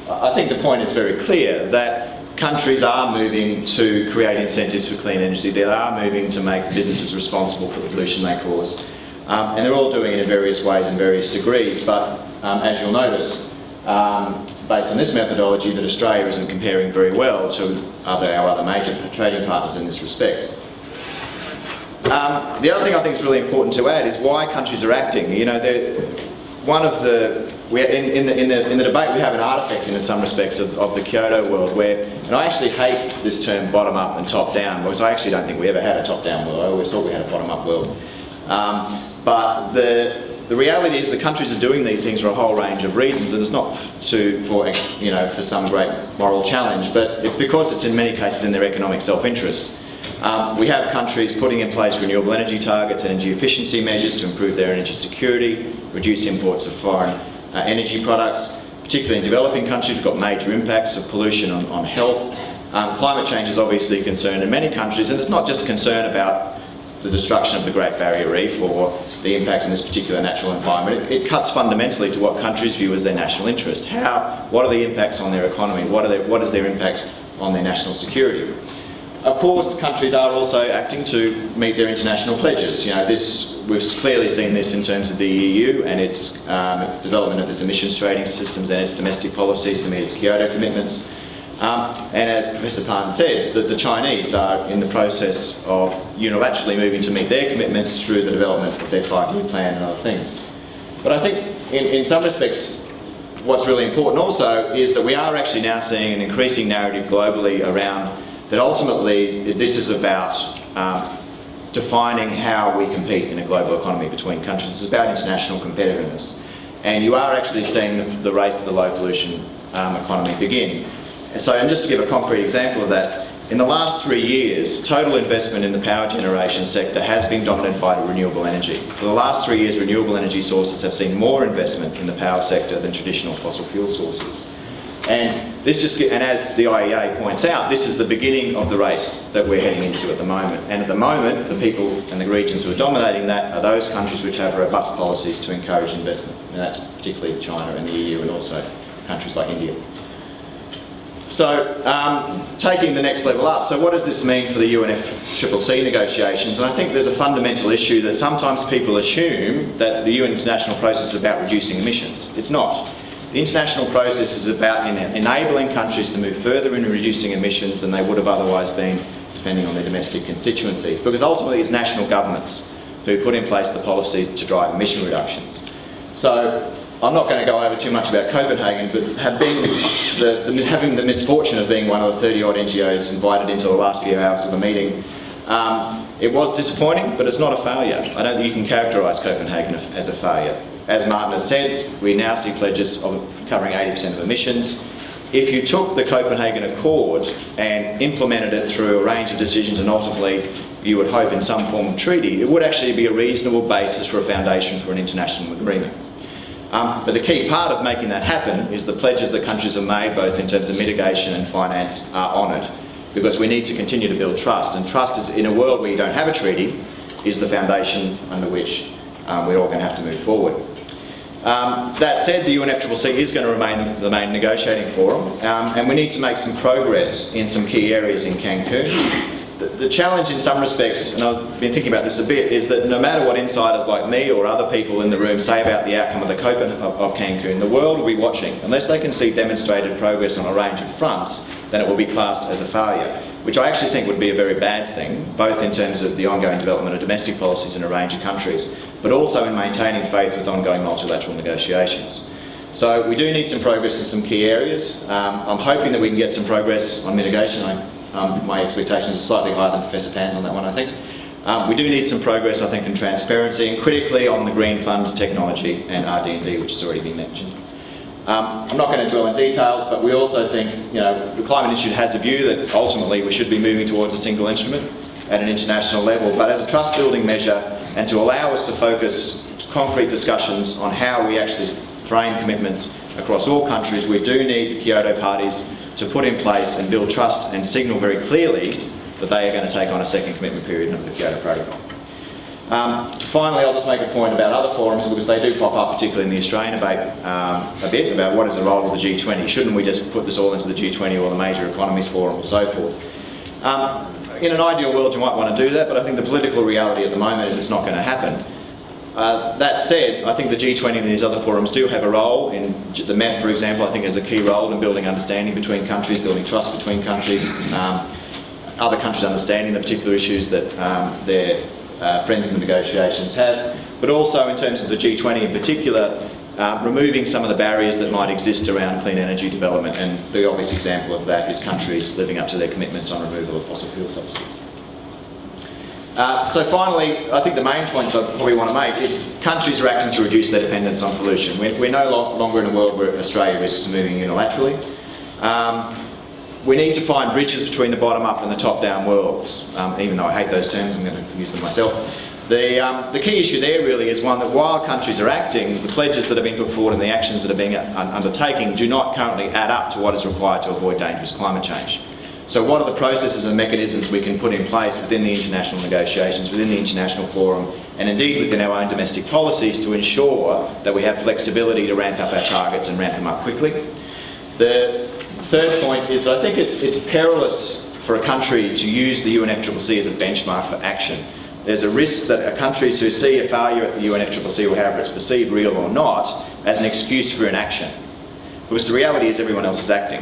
I think the point is very clear that countries are moving to create incentives for clean energy. They are moving to make businesses responsible for the pollution they cause. And they're all doing it in various ways and various degrees. But as you'll notice, based on this methodology, that Australia isn't comparing very well to our other major trading partners in this respect. The other thing I think is really important to add is why countries are acting. You know, in the debate we have an artefact in some respects of the Kyoto world where, and I actually hate this term bottom up and top down, because I actually don't think we ever had a top down world. I always thought we had a bottom up world. But the reality is the countries are doing these things for a whole range of reasons, and it's not for some great moral challenge, but it's because it's in many cases in their economic self-interest. We have countries putting in place renewable energy targets, energy efficiency measures to improve their energy security, reduce imports of foreign energy products. Particularly in developing countries, we've got major impacts of pollution on health. Climate change is obviously a concern in many countries, and it's not just a concern about the destruction of the Great Barrier Reef or the impact on this particular natural environment. It cuts fundamentally to what countries view as their national interest. What are the impacts on their economy? What is their impact on their national security? Of course, countries are also acting to meet their international pledges. You know, we've clearly seen this in terms of the EU and its development of its emissions trading systems and its domestic policies to meet its Kyoto commitments. And as Professor Pan said, the Chinese are in the process of unilaterally moving to meet their commitments through the development of their 5-year plan and other things. But I think in some respects, what's really important also is that we are actually now seeing an increasing narrative globally around that ultimately this is about defining how we compete in a global economy between countries. It's about international competitiveness. And you are actually seeing the race to the low pollution economy begin. And just to give a concrete example of that, in the last 3 years, total investment in the power generation sector has been dominated by renewable energy. For the last 3 years, renewable energy sources have seen more investment in the power sector than traditional fossil fuel sources. And as the IEA points out, this is the beginning of the race that we're heading into at the moment. And at the moment, the people and the regions who are dominating that are those countries which have robust policies to encourage investment. And that's particularly China and the EU and also countries like India. So, taking the next level up, so what does this mean for the UNFCCC negotiations? And I think there's a fundamental issue that sometimes people assume that the UN international process is about reducing emissions. It's not. The international process is about enabling countries to move further in reducing emissions than they would have otherwise been, depending on their domestic constituencies. Because ultimately it's national governments who put in place the policies to drive emission reductions. So I'm not going to go over too much about Copenhagen, but having the misfortune of being one of the 30-odd NGOs invited into the last few hours of the meeting, it was disappointing, but it's not a failure. I don't think you can characterise Copenhagen as a failure. As Martin has said, we now see pledges of covering 80% of emissions. If you took the Copenhagen Accord and implemented it through a range of decisions and ultimately you would hope in some form of treaty, it would actually be a reasonable basis for a foundation for an international agreement. But the key part of making that happen is the pledges that countries have made, both in terms of mitigation and finance, are honoured. Because we need to continue to build trust, and trust is, in a world where you don't have a treaty, is the foundation under which we're all going to have to move forward. That said, the UNFCCC is going to remain the main negotiating forum, and we need to make some progress in some key areas in Cancun. The challenge in some respects, and I've been thinking about this a bit, is that no matter what insiders like me or other people in the room say about the outcome of the Cancun, the world will be watching. Unless they can see demonstrated progress on a range of fronts, then it will be classed as a failure, which I actually think would be a very bad thing, both in terms of the ongoing development of domestic policies in a range of countries, but also in maintaining faith with ongoing multilateral negotiations. So we do need some progress in some key areas. I'm hoping that we can get some progress on mitigation. My expectations are slightly higher than Professor Pan's on that one, I think. We do need some progress, I think, in transparency, and critically on the Green Fund technology and RD&D, which has already been mentioned. I'm not going to dwell in details, but we also think, the Climate Institute has a view that ultimately we should be moving towards a single instrument at an international level, but as a trust-building measure, and to allow us to focus concrete discussions on how we actually frame commitments across all countries, we do need the Kyoto parties to put in place and build trust and signal very clearly that they are going to take on a second commitment period under the Kyoto Protocol. Finally, I'll just make a point about other forums, because they do pop up, particularly in the Australian debate, a bit about what is the role of the G20. Shouldn't we just put this all into the G20 or the Major Economies Forum or so forth? In an ideal world, you might want to do that, but I think the political reality at the moment is it's not going to happen. That said, I think the G20 and these other forums do have a role. In the MEF, for example, I think has a key role in building understanding between countries, building trust between countries, other countries understanding the particular issues that their friends in the negotiations have, but also in terms of the G20 in particular, removing some of the barriers that might exist around clean energy development, and the obvious example of that is countries living up to their commitments on removal of fossil fuel subsidies. So finally, I think the main points I probably want to make is countries are acting to reduce their dependence on pollution. We're no longer in a world where Australia risks moving unilaterally. We need to find bridges between the bottom-up and the top-down worlds. Even though I hate those terms, I'm going to use them myself. The key issue there really is one that while countries are acting, the pledges that have been put forward and the actions that are being undertaken do not currently add up to what is required to avoid dangerous climate change. So what are the processes and mechanisms we can put in place within the international negotiations, within the international forum, and indeed within our own domestic policies to ensure that we have flexibility to ramp up our targets and ramp them up quickly? The third point is I think it's perilous for a country to use the UNFCCC as a benchmark for action. There's a risk that countries who see a failure at the UNFCCC, or however it's perceived, real or not, as an excuse for inaction. Because the reality is everyone else is acting,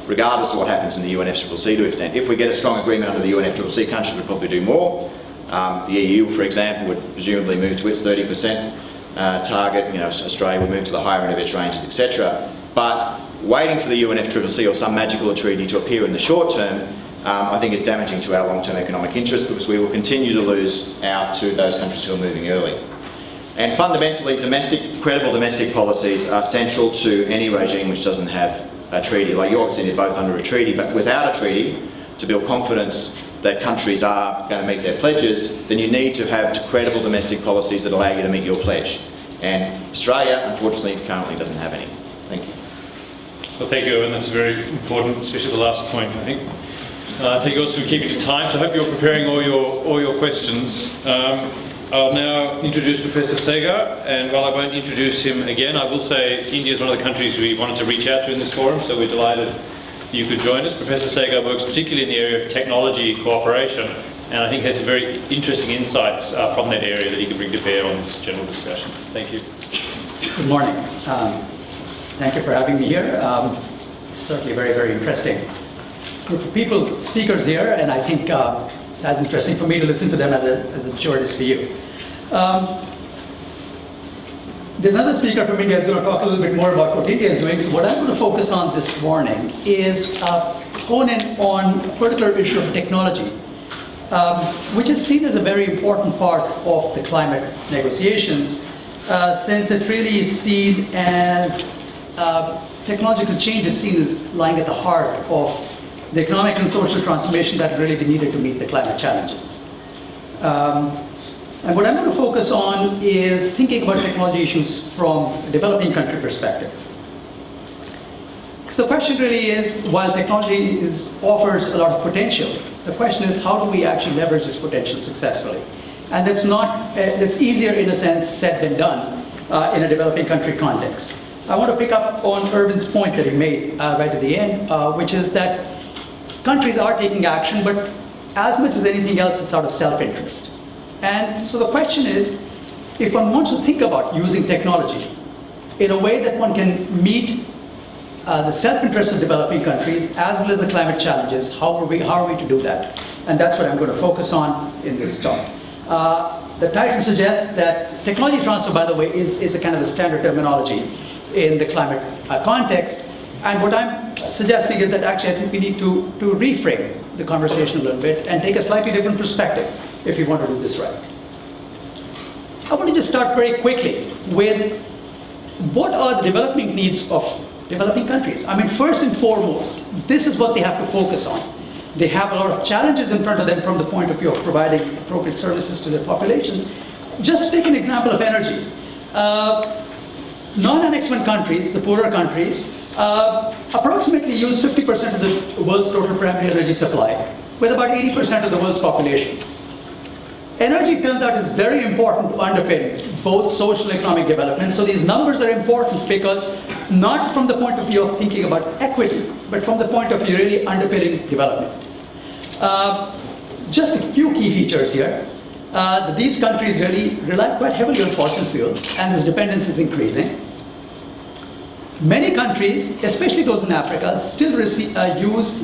regardless of what happens in the UNFCCC to extent. If we get a strong agreement under the UNFCCC, countries would probably do more. The EU, for example, would presumably move to its 30% target. Australia would move to the higher end of its ranges, etc. But waiting for the UNFCCC or some magical treaty to appear in the short term, I think is damaging to our long-term economic interests, because we will continue to lose out to those countries who are moving early. And fundamentally, credible domestic policies are central to any regime which doesn't have a treaty. Like you obviously need both under a treaty, but without a treaty, to build confidence that countries are going to meet their pledges, then you need to have credible domestic policies that allow you to meet your pledge. And Australia, unfortunately, currently doesn't have any. Thank you. Well, thank you, Erwin. That's very important, especially the last point, I think. Thank you also for keeping to time. So I hope you're preparing all your questions. I'll now introduce Professor Sagar, and while I won't introduce him again, I will say India is one of the countries we wanted to reach out to in this forum, so we're delighted you could join us. Professor Sagar works particularly in the area of technology cooperation, and I think has some very interesting insights from that area that he can bring to bear on this general discussion. Thank you. Good morning. Thank you for having me here. Certainly very, very interesting group of speakers here, and I think it's as interesting for me to listen to them as I'm sure it is for you. There's another speaker from India who's going to talk a little bit more about what India is doing. So what I'm going to focus on this morning is hone in on a particular issue of technology, which is seen as a very important part of the climate negotiations, since it really is seen as technological change is seen as lying at the heart of the economic and social transformation that really be needed to meet the climate challenges. And what I'm going to focus on is thinking about technology issues from a developing country perspective. So the question really is, while technology offers a lot of potential, the question is, how do we actually leverage this potential successfully? And that's easier in a sense said than done in a developing country context. I want to pick up on Erwin's point that he made right at the end, which is that countries are taking action, but as much as anything else, it's out of self-interest. And so the question is, if one wants to think about using technology in a way that one can meet the self-interest of developing countries as well as the climate challenges, how are we to do that? And that's what I'm going to focus on in this talk. The title suggests that technology transfer, by the way, is a kind of a standard terminology in the climate context. And what I'm suggesting is that actually I think we need to reframe the conversation a little bit and take a slightly different perspective if you want to do this right. I want to just start very quickly with what are the development needs of developing countries. I mean, first and foremost, this is what they have to focus on. They have a lot of challenges in front of them from the point of view of providing appropriate services to their populations. Just to take an example of energy. Non-annexed countries, the poorer countries, approximately use 50% of the world's total primary energy supply, with about 80% of the world's population. Energy, it turns out, is very important to underpin both social and economic development. So these numbers are important because not from the point of view of thinking about equity, but from the point of view really underpinning development. Just a few key features here. These countries really rely quite heavily on fossil fuels, and this dependence is increasing. Many countries, especially those in Africa, still use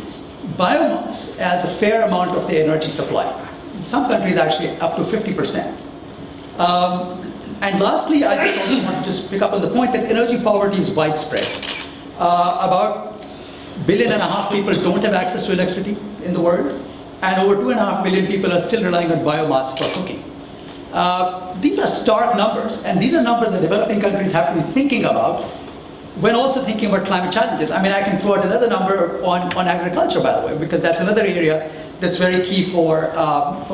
biomass as a fair amount of their energy supply. In some countries, actually, up to 50%. And lastly, I just also want to just pick up on the point that energy poverty is widespread. About 1.5 billion people don't have access to electricity in the world, and over 2.5 billion people are still relying on biomass for cooking. These are stark numbers, and these are numbers that developing countries have to be thinking about when also thinking about climate challenges. I mean, I can throw out another number on agriculture, by the way, because that's another area that's very key for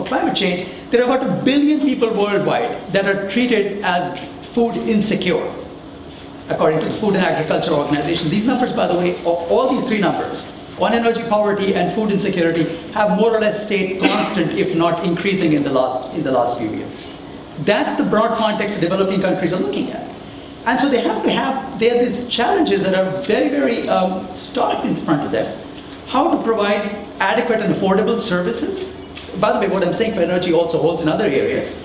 climate change. There are about 1 billion people worldwide that are treated as food insecure, according to the Food and Agriculture Organization. These numbers, by the way, all these three numbers, on energy poverty and food insecurity, have more or less stayed constant, if not increasing in the last few years. That's the broad context that developing countries are looking at. And so they have these challenges that are very, very stark in front of them. How to provide adequate and affordable services. By the way, what I'm saying for energy also holds in other areas.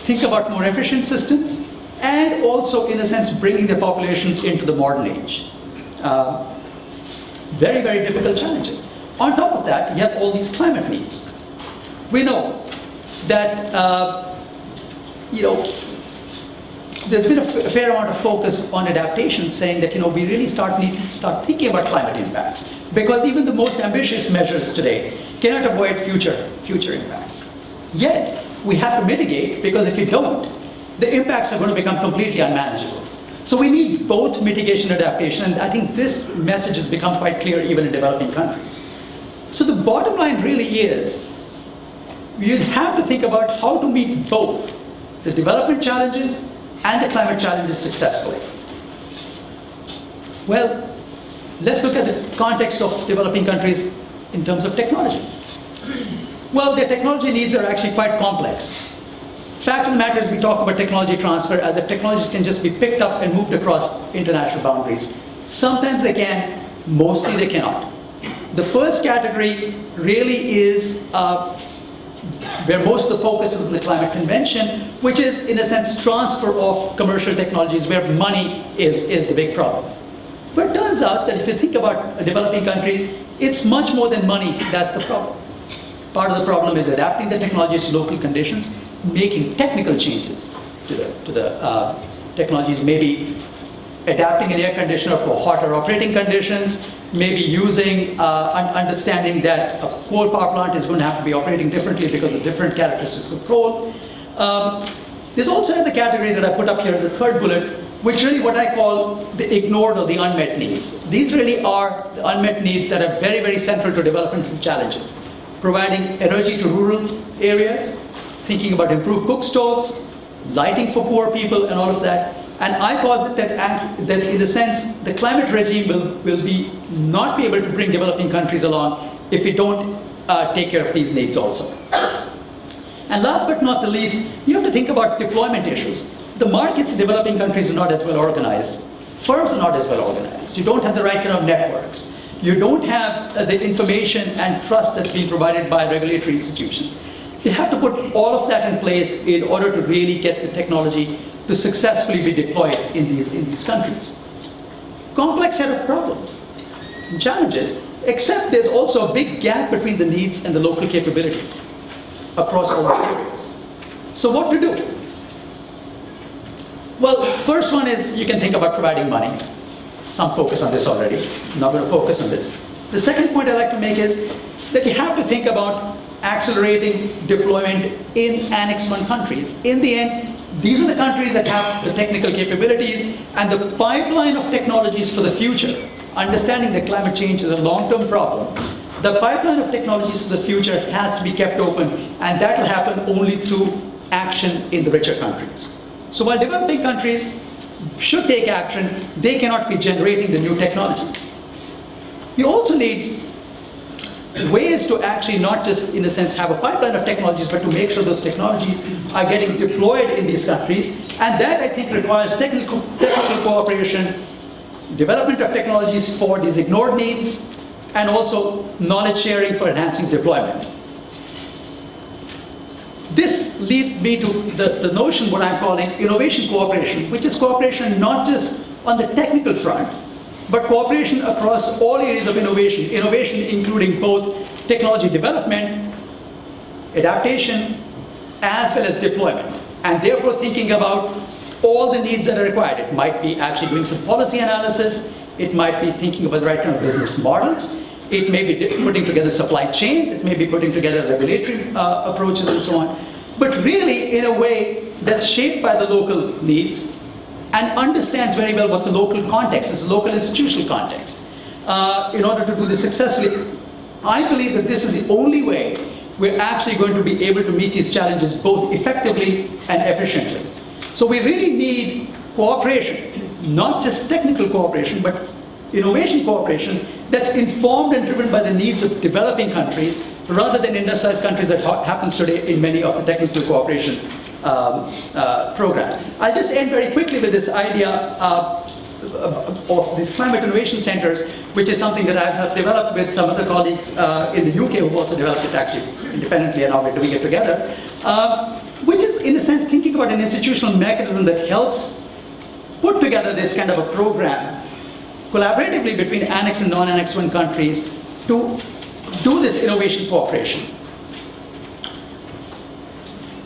Think about more efficient systems, and also, in a sense, bringing the populations into the modern age. Very, very difficult challenges. On top of that, you have all these climate needs. We know that, there's been a fair amount of focus on adaptation, saying that we really need to start thinking about climate impacts, because even the most ambitious measures today cannot avoid future impacts. Yet we have to mitigate, because if we don't, the impacts are going to become completely unmanageable. So we need both mitigation and adaptation, and I think this message has become quite clear even in developing countries. So the bottom line really is, you have to think about how to meet both the development challenges and the climate challenges successfully. Well, let's look at the context of developing countries in terms of technology. Well, their technology needs are actually quite complex. Fact of the matter is, we talk about technology transfer as if technologies can just be picked up and moved across international boundaries. Sometimes they can, mostly they cannot. The first category really is where most of the focus is in the Climate Convention, which is, in a sense, transfer of commercial technologies, where money is the big problem. But it turns out that if you think about developing countries, it's much more than money that's the problem. Part of the problem is adapting the technologies to local conditions, making technical changes to technologies, maybe adapting an air conditioner for hotter operating conditions, maybe using, understanding that a coal power plant is going to have to be operating differently because of different characteristics of coal. There's also another category that I put up here in the third bullet, which really what I call the ignored or the unmet needs. These really are the unmet needs that are very, very central to developmental challenges. Providing energy to rural areas, thinking about improved cook stoves, lighting for poor people and all of that. And I posit that in a sense, the climate regime will not be able to bring developing countries along if we don't take care of these needs also. And last but not the least, you have to think about deployment issues. The markets in developing countries are not as well organized. Firms are not as well organized. You don't have the right kind of networks. You don't have the information and trust that's being provided by regulatory institutions. You have to put all of that in place in order to really get the technology to successfully be deployed in these countries. Complex set of problems and challenges, except there's also a big gap between the needs and the local capabilities across all these areas. So what to do? Well, first one is you can think about providing money. Some focus on this already. I'm not going to focus on this. The second point I'd like to make is that you have to think about accelerating deployment in Annex I countries. In the end, these are the countries that have the technical capabilities and the pipeline of technologies for the future. Understanding that climate change is a long-term problem, the pipeline of technologies for the future has to be kept open, and that will happen only through action in the richer countries. So while developing countries should take action, they cannot be generating the new technologies. You also need ways to actually not just, in a sense, have a pipeline of technologies, but to make sure those technologies are getting deployed in these countries. And that, I think, requires technical cooperation, development of technologies for these ignored needs, and also knowledge sharing for enhancing deployment. This leads me to the notion, what I'm calling innovation cooperation, which is cooperation not just on the technical front, but cooperation across all areas of innovation. Innovation including both technology development, adaptation, as well as deployment. And therefore thinking about all the needs that are required. It might be actually doing some policy analysis. It might be thinking about the right kind of business models. It may be putting together supply chains. It may be putting together regulatory approaches and so on. But really in a way that's shaped by the local needs and understands very well what the local context is, the local institutional context. In order to do this successfully, I believe that this is the only way we're actually going to be able to meet these challenges both effectively and efficiently. So we really need cooperation, not just technical cooperation, but innovation cooperation that's informed and driven by the needs of developing countries rather than industrialized countries that happens today in many of the technical cooperation programs. I'll just end very quickly with this idea of these climate innovation centers, which is something that I have developed with some other colleagues in the UK who've also developed it actually independently, and now we're doing it together, which is in a sense thinking about an institutional mechanism that helps put together this kind of a program collaboratively between Annex and non-Annex I countries to do this innovation cooperation.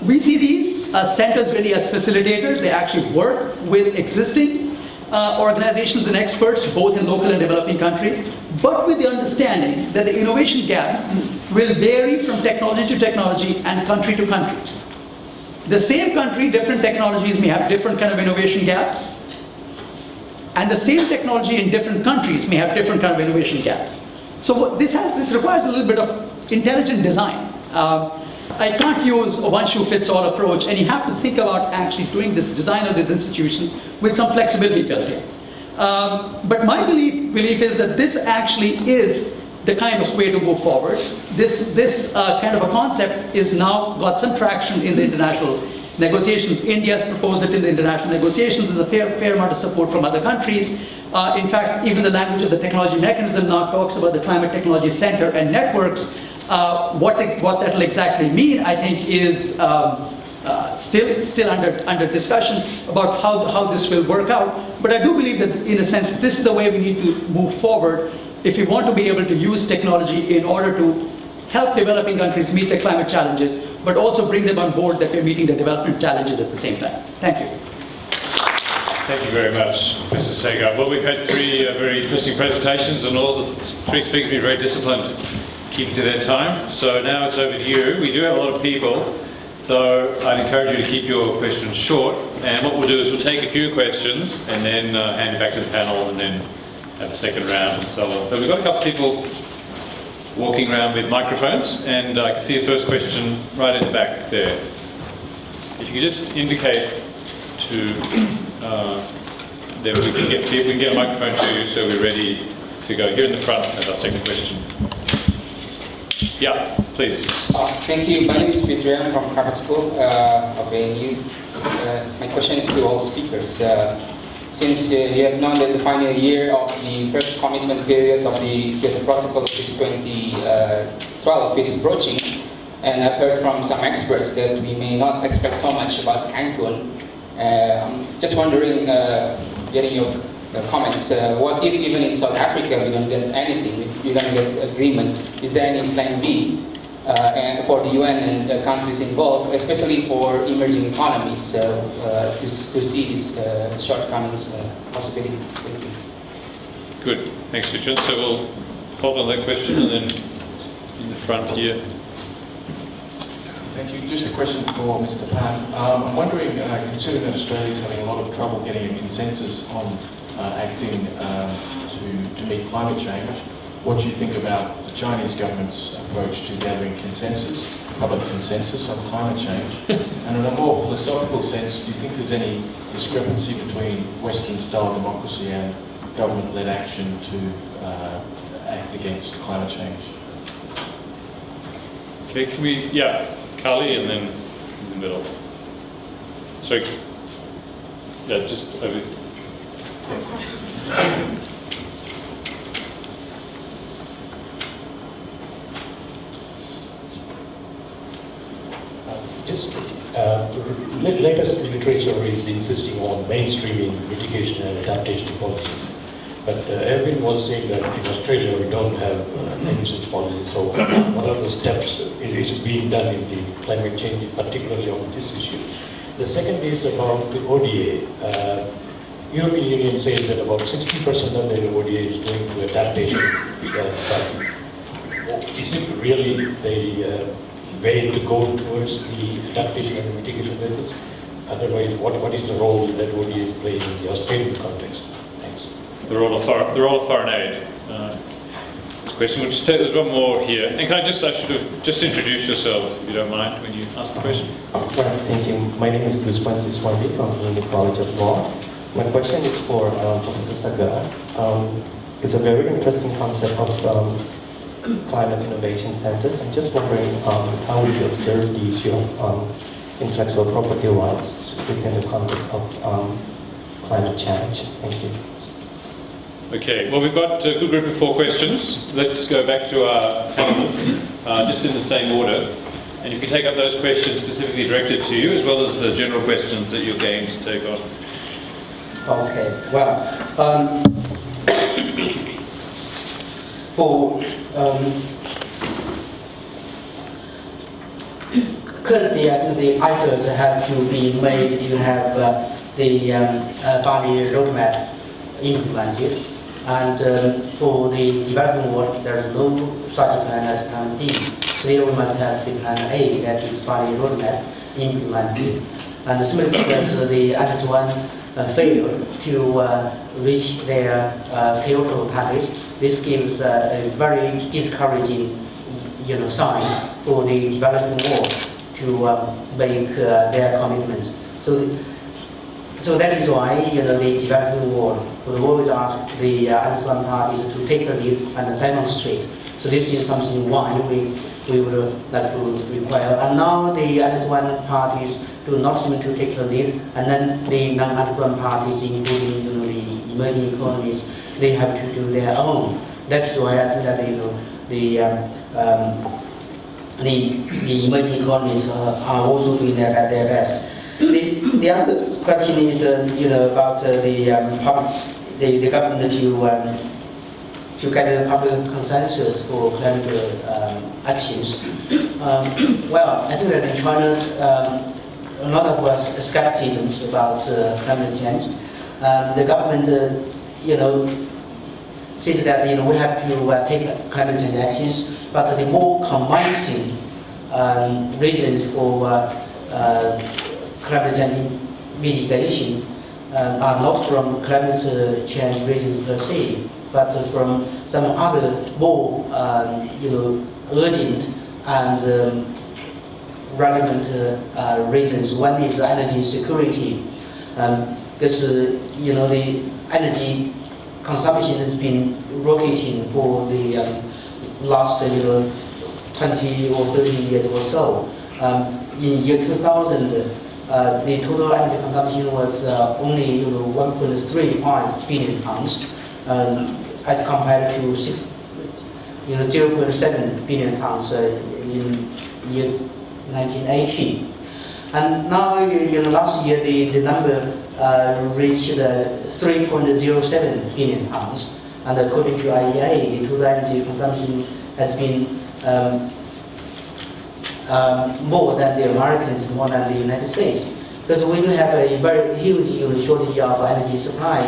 We see these centers really as facilitators. They actually work with existing organizations and experts, both in local and developing countries, but with the understanding that the innovation gaps will vary from technology to technology and country to country. The same country, different technologies may have different kind of innovation gaps, and the same technology in different countries may have different kind of innovation gaps. So this requires a little bit of intelligent design. I can't use a one-shoe-fits-all approach, and you have to think about actually doing this design of these institutions with some flexibility built in. But my belief is that this actually is the kind of way to move forward. This kind of a concept is now got some traction in the international negotiations. India's proposed it in the international negotiations. There's a fair amount of support from other countries. In fact, even the language of the technology mechanism now talks about the Climate Technology Center and networks. What that will exactly mean, I think, is still under discussion about how this will work out. But I do believe that, in a sense, this is the way we need to move forward if we want to be able to use technology in order to help developing countries meet the climate challenges, but also bring them on board that we're meeting the development challenges at the same time. Thank you. Thank you very much, Mr. Sagar. Well, we've had three very interesting presentations, and all the three speakers have been very disciplined, keeping to their time. So now it's over to you. We do have a lot of people, so I'd encourage you to keep your questions short. And what we'll do is we'll take a few questions and then hand it back to the panel, and then have a second round and so on. So we've got a couple of people walking around with microphones, and I can see the first question right in the back there. If you could just indicate to then we can get a microphone to you, so we're ready to go. Here in the front, that's our second question. Yeah, please. Thank you. My name is Adrian from Crawford School of ANU. My question is to all speakers. Since you have known that the final year of the first commitment period of the Kyoto Protocol of 2012 is approaching, and I've heard from some experts that we may not expect so much about Cancun. I'm just wondering, getting your comments, what if even in South Africa we don't get anything, if we don't get agreement, is there any plan B and for the UN and the countries involved, especially for emerging economies, to see these shortcomings possibility? Thank you. Good, thanks Richard. So we'll hold on that question, and then in the front here. Thank you. Just a question for Mr. Pan. I'm wondering, considering that Australia is having a lot of trouble getting a consensus on acting to meet climate change, what do you think about the Chinese government's approach to gathering consensus, public consensus on climate change? And in a more philosophical sense, do you think there's any discrepancy between Western-style democracy and government-led action to act against climate change? Okay, can we, yeah, Carly, and then in the middle. Sorry, yeah, just over. Latest literature is insisting on mainstreaming mitigation and adaptation policies. But Erwin was saying that in Australia we don't have any such policies. So what are the steps is being done in the climate change, particularly on this issue? The second is about the ODA. European Union says that about 60% of their ODA is going to adaptation. Is it really the way to go towards the adaptation and mitigation methods? Otherwise, what is the role that ODA is playing in the Australian context? Thanks. The role of foreign aid. Question. We'll just take, there's one more here. And I should have just introduced yourself, if you don't mind, when you ask the question. Right, thank you. My name is Gusman Siswandi from the College of Law. My question is for Professor Sagar. It's a very interesting concept of climate innovation centers. I'm just wondering how would you observe the issue of intellectual property rights within the context of climate change? Thank you. Okay, well, we've got a good group of 4 questions. Let's go back to our panelists, just in the same order. And you can take up those questions specifically directed to you, as well as the general questions that you're game to take on. Okay, well, for currently, I think the efforts have to be made to have the Bali roadmap implemented. And for the development work, there is no such plan as plan B. So we must have the plan A, that is Bali roadmap implemented. And similarly, because the others one failed to reach their Kyoto target, this gives a very discouraging, sign for the developing world to make their commitments. So that is why the developing world would always ask the other one parties to take the lead and demonstrate. So this is something why we would like to require. And now the other one parties do not seem to take the lead, and then the non-other one parties, including the emerging economies, they have to do their own. That's why I think that the emerging economies are also doing their best. The other question is, about the government to get a public consensus for climate actions. Well, I think that in China, a lot of us skepticism about climate change. The government, says that we have to take climate change actions, but the more convincing reasons for climate change mitigation are not from climate change reasons per se, but from some other more urgent and relevant reasons. One is energy security, because the energy consumption has been rocketing for the last 20 or 30 years or so. In year 2000, the total energy consumption was only 1.35 billion tons, as compared to 0.7 billion tons in year 1980. And now, last year the number reached 3.07 billion tons, and according to IEA, the total energy consumption has been more than the Americans, more than the United States, because we do have a very huge shortage of energy supply.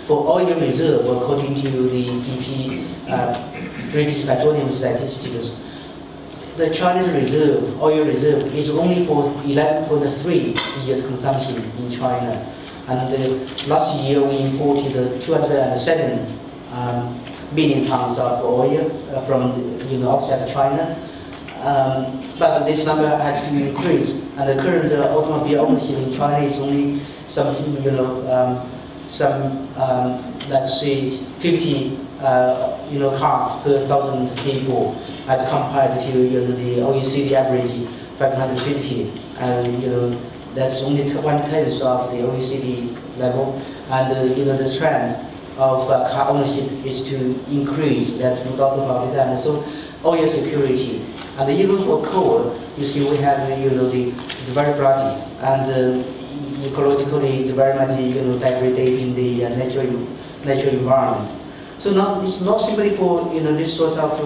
For oil reserve, according to the BP, British Petroleum Statistics, the Chinese reserve, oil reserve, is only for 11.3 years consumption in China. And last year we imported 207 million tons of oil from outside China. But this number has to increase, and the current automobile ownership in China is only something, let's say 50 cars per 1,000 people, as compared to the OECD average 550, and that's only 1/10 of the OECD level, and the trend of car ownership is to increase. That's no doubt about it. And so oil security, and even for coal, you see we have it's very bloody, and ecologically it's very much degrading the natural environment. So it's not simply for this sort of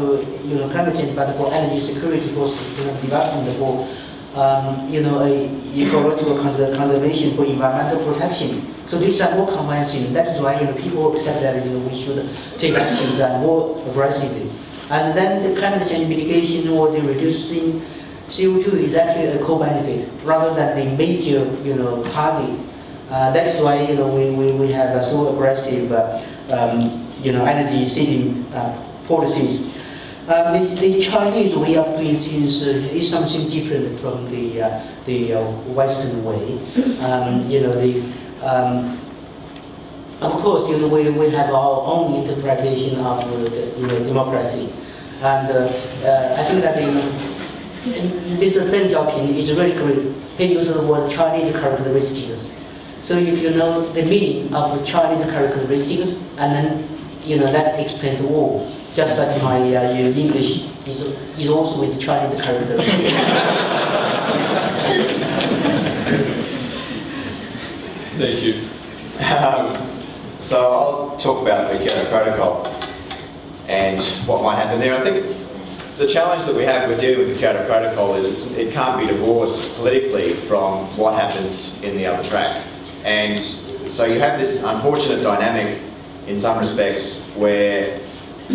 climate change, but for energy security, for sustainable development, for ecological conservation, for environmental protection. So these are more convincing. That is why people accept that we should take actions and more aggressively. And then the climate change mitigation or the reducing CO2 is actually a co-benefit rather than the major target. That is why we have so aggressive energy saving policies. The Chinese way of doing things is something different from the Western way. Of course, we have our own interpretation of democracy, and I think that Mr. Deng Xiaoping is very great. He uses the word Chinese characteristics. So if you know the meaning of Chinese characteristics, and then that explains all. Just like my English is also with Chinese characteristics. Thank you. So I'll talk about the Kyoto Protocol and what might happen there. I think the challenge that we have with dealing with the Kyoto Protocol is it can't be divorced politically from what happens in the other track. And so you have this unfortunate dynamic in some respects where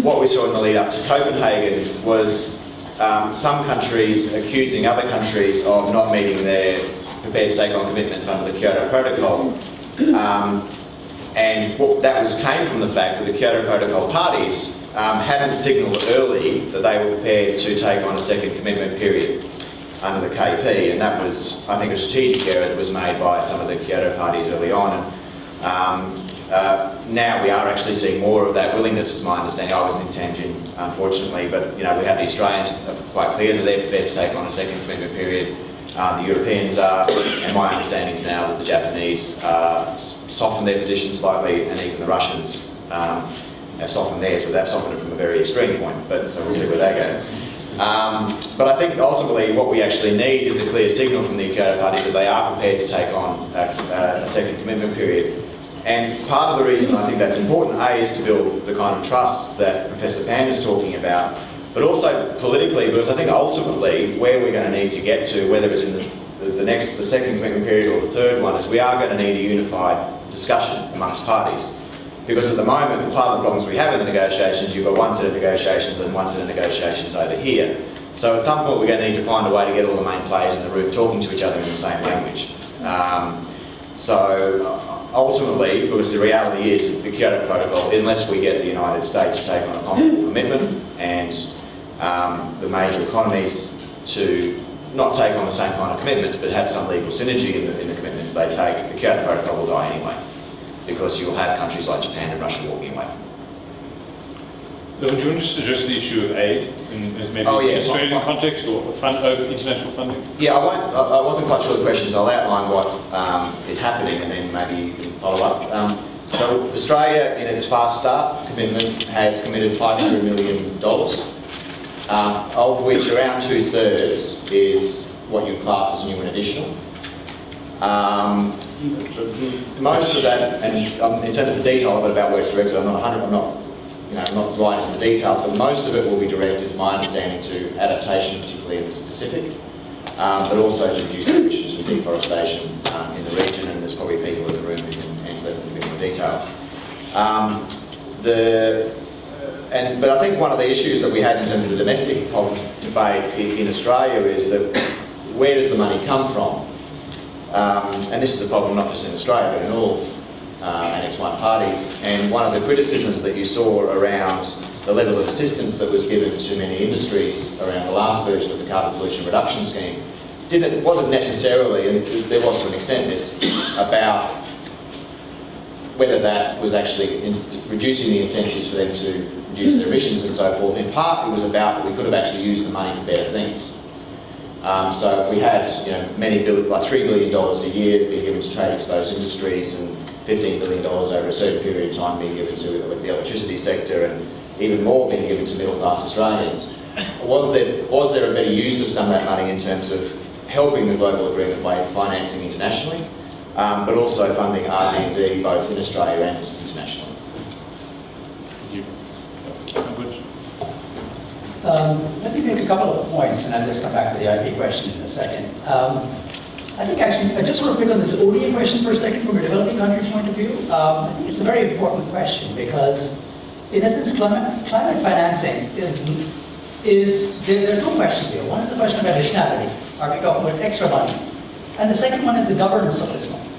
what we saw in the lead up to Copenhagen was some countries accusing other countries of not meeting their prepared to take on commitments under the Kyoto Protocol. And that came from the fact that the Kyoto Protocol parties hadn't signalled early that they were prepared to take on a second commitment period under the KP, and that was, I think, a strategic error that was made by some of the Kyoto parties early on. Now we are actually seeing more of that willingness, is my understanding. I wasn't in Tianjin, unfortunately, but we have the Australians quite clear that they're prepared to take on a second commitment period. The Europeans are, and my understanding is now that the Japanese softened their position slightly, and even the Russians have softened theirs, but they've softened it from a very extreme point, but so we'll see where they go. But I think ultimately what we actually need is a clear signal from the Kyoto parties that they are prepared to take on a second commitment period. And part of the reason I think that's important, A, is to build the kind of trust that Professor Pan is talking about, but also politically, because I think ultimately where we're going to need to get to, whether it's in the second commitment period or the third one, is we are going to need a unified discussion amongst parties. Because at the moment, part of the problems we have in the negotiations, you've got one set of negotiations and one set of negotiations over here. So at some point we're going to need to find a way to get all the main players in the room talking to each other in the same language. Ultimately, because the reality is the Kyoto Protocol, unless we get the United States to take on a common commitment and the major economies to not take on the same kind of commitments but have some legal synergy in the commitments they take, the Kyoto Protocol will die anyway, because you'll have countries like Japan and Russia walking away. Do you want to just address the issue of aid in maybe Australian context or international funding? Yeah, I wasn't quite sure of the question, so I'll outline what is happening and then maybe you can follow up. So Australia, in its Fast Start commitment, has committed $500 million, of which around 2/3 is what you class as new and additional. Most of that, and in terms of the detail of it about where it's directed, I'm not right into the details, but most of it will be directed, my understanding, to adaptation, particularly in the Pacific, but also to reduce emissions from deforestation in the region, and there's probably people in the room who can answer that in a bit more detail. But I think one of the issues that we had in terms of the domestic debate in Australia is that where does the money come from? And this is a problem not just in Australia, but in all Annex I parties. And one of the criticisms that you saw around the level of assistance that was given to many industries around the last version of the carbon pollution reduction scheme wasn't necessarily, and there was to an extent this, about whether that was actually reducing the incentives for them to reduce their emissions and so forth. In part, it was about that we could have actually used the money for better things. So if we had, like $3 billion a year being given to trade-exposed industries and $15 billion over a certain period of time being given to the electricity sector and even more being given to middle-class Australians, was there a better use of some of that money in terms of helping the global agreement by financing internationally, but also funding R&D both in Australia and internationally? Let me make a couple of points, and I'll just come back to the IP question in a second. I think actually, I just want to pick on this ODA question for a second from a developing country point of view. I think it's a very important question because, in essence, climate financing there are two questions here. One is the question of additionality. Are we talking about extra money? And the second one is the governance of this money.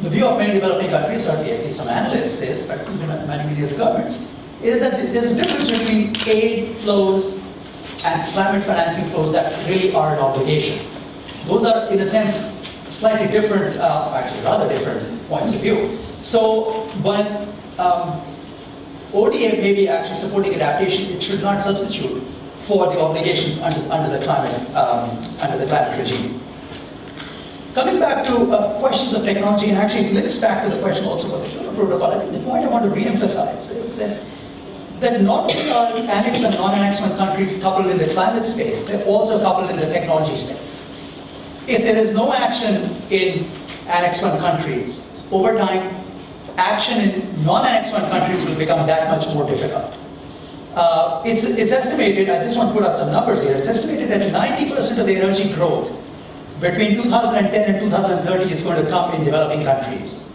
The view of many developing countries, certainly I see some analysts say, but many of the governments, is that there's a difference between aid flows and climate financing flows that really are an obligation. Those are, in a sense, slightly different, actually rather different points of view. So when ODA may be actually supporting adaptation, it should not substitute for the obligations under the climate regime. Coming back to questions of technology, and actually it links back to the question also about the Kyoto Protocol, I think the point I want to re-emphasize is that not only are Annex and non-Annex I countries coupled in the climate space, they're also coupled in the technology space. If there is no action in Annex I countries, over time, action in non-Annex I countries will become that much more difficult. It's estimated, I just want to put out some numbers here, it's estimated that 90% of the energy growth between 2010 and 2030 is going to come in developing countries.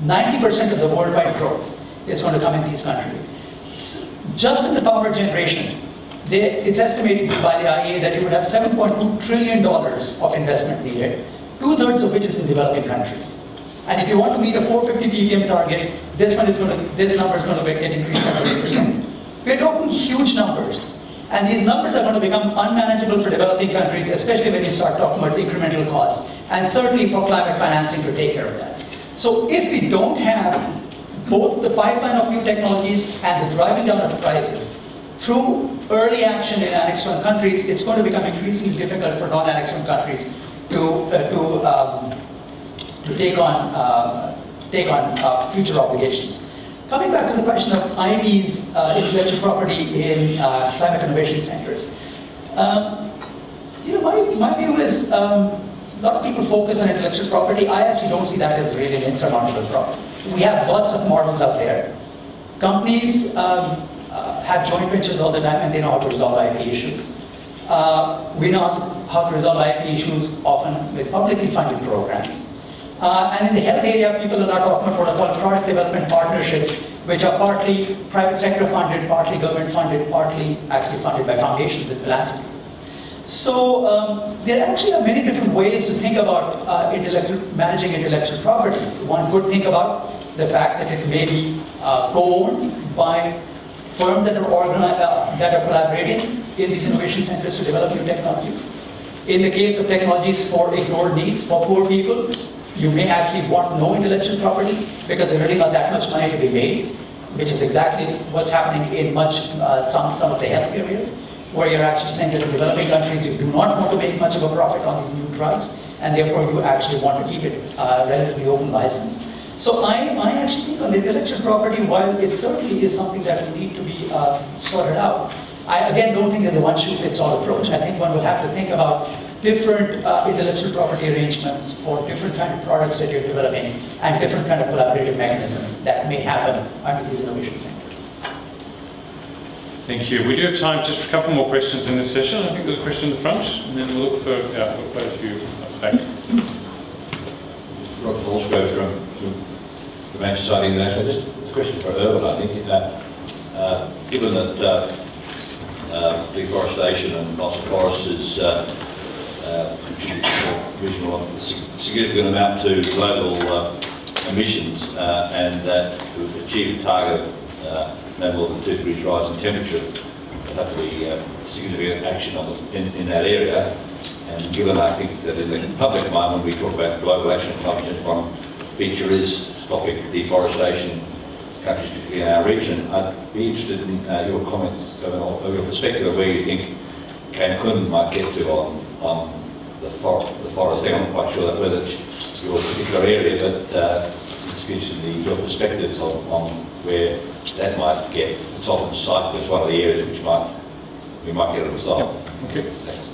90% of the worldwide growth is going to come in these countries. Just in the power generation, it's estimated by the IEA that you would have $7.2 trillion of investment needed, 2/3 of which is in developing countries. And if you want to meet a 450 ppm target, this number is going to get increased by 8%. We're talking huge numbers. And these numbers are going to become unmanageable for developing countries, especially when you start talking about incremental costs, and certainly for climate financing to take care of that. So if we don't have both the pipeline of new technologies and the driving down of prices through early action in Annex I countries, it's going to become increasingly difficult for non-Annex I countries to take on future obligations. Coming back to the question of IB's intellectual property in climate innovation centers, my view is a lot of people focus on intellectual property. I actually don't see that as really an insurmountable problem. We have lots of models out there. Companies have joint ventures all the time, and they know how to resolve IP issues. We know how to resolve IP issues often with publicly funded programs. And in the health area, people are now talking about what are called product development partnerships, which are partly private sector funded, partly government funded, partly actually funded by foundations and philanthropy. So there actually are many different ways to think about managing intellectual property. One could think about the fact that it may be co-owned by firms that are collaborating in these innovation centers to develop new technologies. In the case of technologies for ignored needs, for poor people, you may actually want no intellectual property because there's really not that much money to be made, which is exactly what's happening in some of the health areas, where you're actually saying that in developing countries you do not want to make much of a profit on these new drugs, and therefore you actually want to keep it relatively open license. So I actually think on the intellectual property, while it certainly is something that will need to be sorted out, I again don't think there's a one-shoe-fits-all approach. I think one will have to think about different intellectual property arrangements for different kind of products that you're developing and different kind of collaborative mechanisms that may happen under these innovation centers. Thank you. We do have time just for a couple more questions in this session. I think there's a question in the front, and then we'll look for quite a few up back. Rob Paulsgrove from the Humanities Society International. Just a question for Erwin, I think. Given that deforestation and loss of forests is a significant amount to global emissions, and that to achieve a target of no more than 2 degrees rise in temperature, there'll have to be significant action in that area. And given I think that in the public mind, when we talk about global action on climate change, one feature is stopping deforestation in countries particularly in our region. I'd be interested in your comments, or your perspective of where you think Cancun might get to on the forest thing. I'm not quite sure whether it's your particular area, but it's interesting your perspectives on where that might get. It's often cited as one of the areas which we might get a result. Okay. Thanks.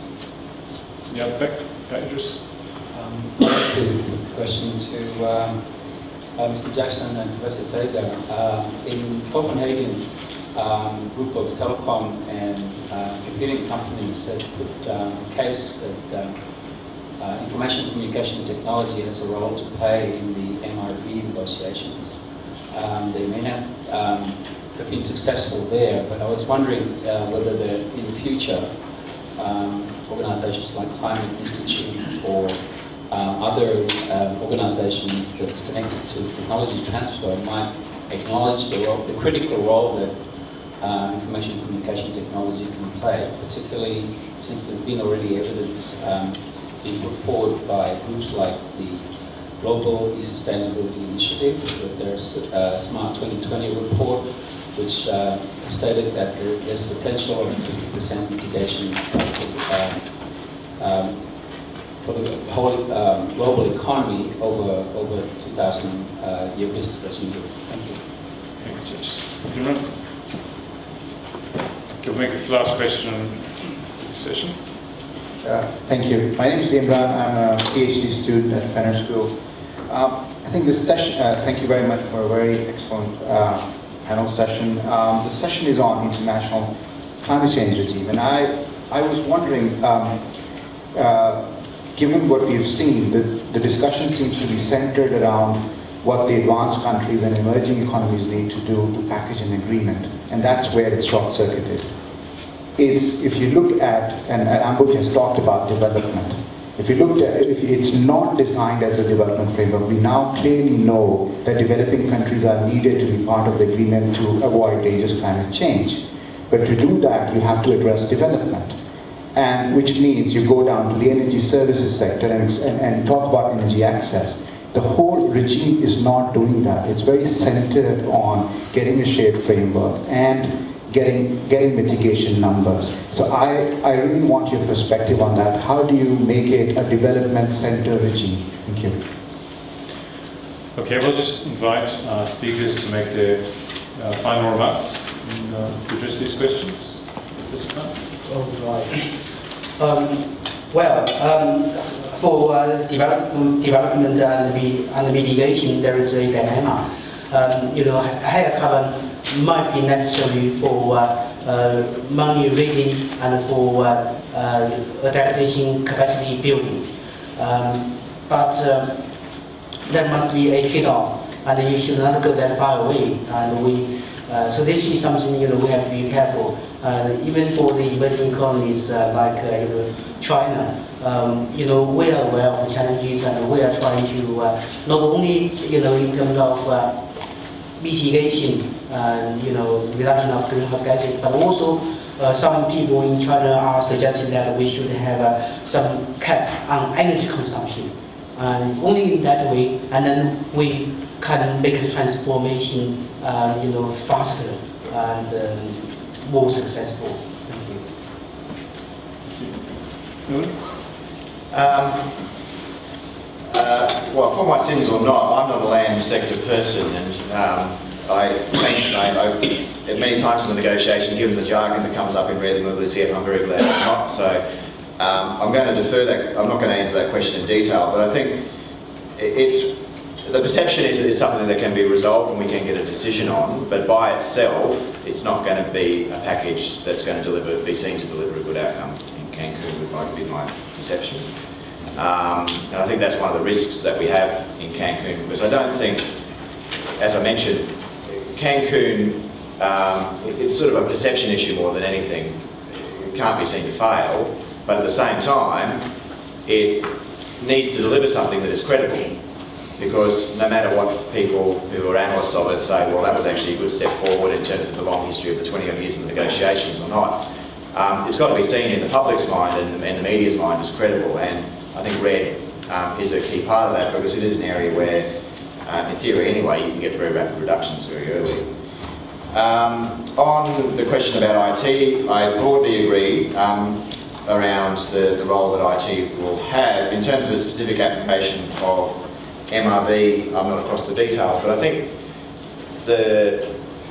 Yeah, back Idris. Question to Mr. Jackson and Professor Sagar. In Copenhagen, a group of telecom and computing companies have put a case that information communication technology has a role to play in the MRV negotiations. They may not have been successful there, but I was wondering whether in the future organizations like Climate Institute or other organizations that's connected to technology transfer might acknowledge the critical role that information communication technology can play, particularly since there's been already evidence being put forward by groups like the Global E-Sustainability Initiative, with their Smart 2020 report, which stated that there's potential of 50% mitigation for the whole global economy over 2,000 year business as usual. Thank you. Thanks. Just can we make this last question in this session? Thank you. My name is Imran. I'm a PhD student at Fenner School. I think this session, thank you very much for a very excellent panel session. The session is on international climate change regime, and I was wondering, given what we've seen, the discussion seems to be centered around what the advanced countries and emerging economies need to do to package an agreement, and that's where it's short-circuited. If you look at, and Ambuj has talked about development, if you look at if it's not designed as a development framework, we now clearly know that developing countries are needed to be part of the agreement to avoid dangerous climate change. But to do that, you have to address development, and which means you go down to the energy services sector and talk about energy access. The whole regime is not doing that. It's very centered on getting a shared framework and getting mitigation numbers. So I really want your perspective on that. How do you make it a development center regime? Thank you. Okay, we'll just invite our speakers to make their final remarks and address these questions. All right. For development and mitigation, there is a dilemma. Higher carbon might be necessary for money raising and for adaptation capacity building. But there must be a trade-off, and you should not go that far away. And so this is something we have to be careful. Even for the emerging economies like China, we are aware of the challenges, and we are trying to not only in terms of mitigation and reduction of greenhouse gases, but also some people in China are suggesting that we should have some cap on energy consumption, and only in that way, and then we can make the transformation faster and more successful. Thank you. Well, for my sins or not, I'm not a land sector person, and I think many times in the negotiation, given the jargon that comes up in Red and LULUCF, I'm very glad I'm not. So I'm going to defer that. I'm not going to answer that question in detail, but I think the perception is that it's something that can be resolved and we can get a decision on, but by itself, it's not going to be a package that's going to be seen to deliver a good outcome in Cancun, would be my perception. And I think that's one of the risks that we have in Cancun, because I don't think, as I mentioned, Cancun, it's sort of a perception issue more than anything. It can't be seen to fail, but at the same time, it needs to deliver something that is credible. Because no matter what people who are analysts of it say, well, that was actually a good step forward in terms of the long history of the 20-odd years of the negotiations or not, it's got to be seen in the public's mind and the media's mind as credible. And I think RED is a key part of that, because it is an area where, in theory anyway, you can get very rapid reductions very early. On the question about IT, I broadly agree around the role that IT will have. In terms of the specific application of MRV, I'm not across the details, but I think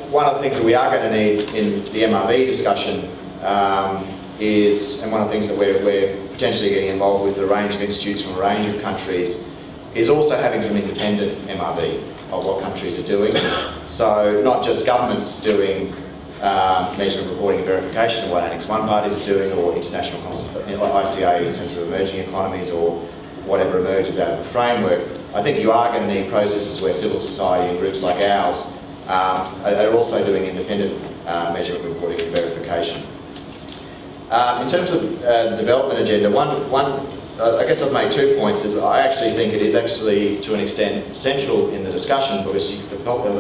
one of the things that we are going to need in the MRV discussion is, and one of the things that we're potentially getting involved with a range of institutes from a range of countries, is also having some independent MRV of what countries are doing. So not just governments doing measurement, reporting and verification of what Annex 1 parties are doing, or international ICA in terms of emerging economies, or whatever emerges out of the framework. I think you are going to need processes where civil society and groups like ours are also doing independent measurement, reporting and verification. In terms of the development agenda, I guess I've made 2 points. Is I actually think it is actually, to an extent, central in the discussion, because the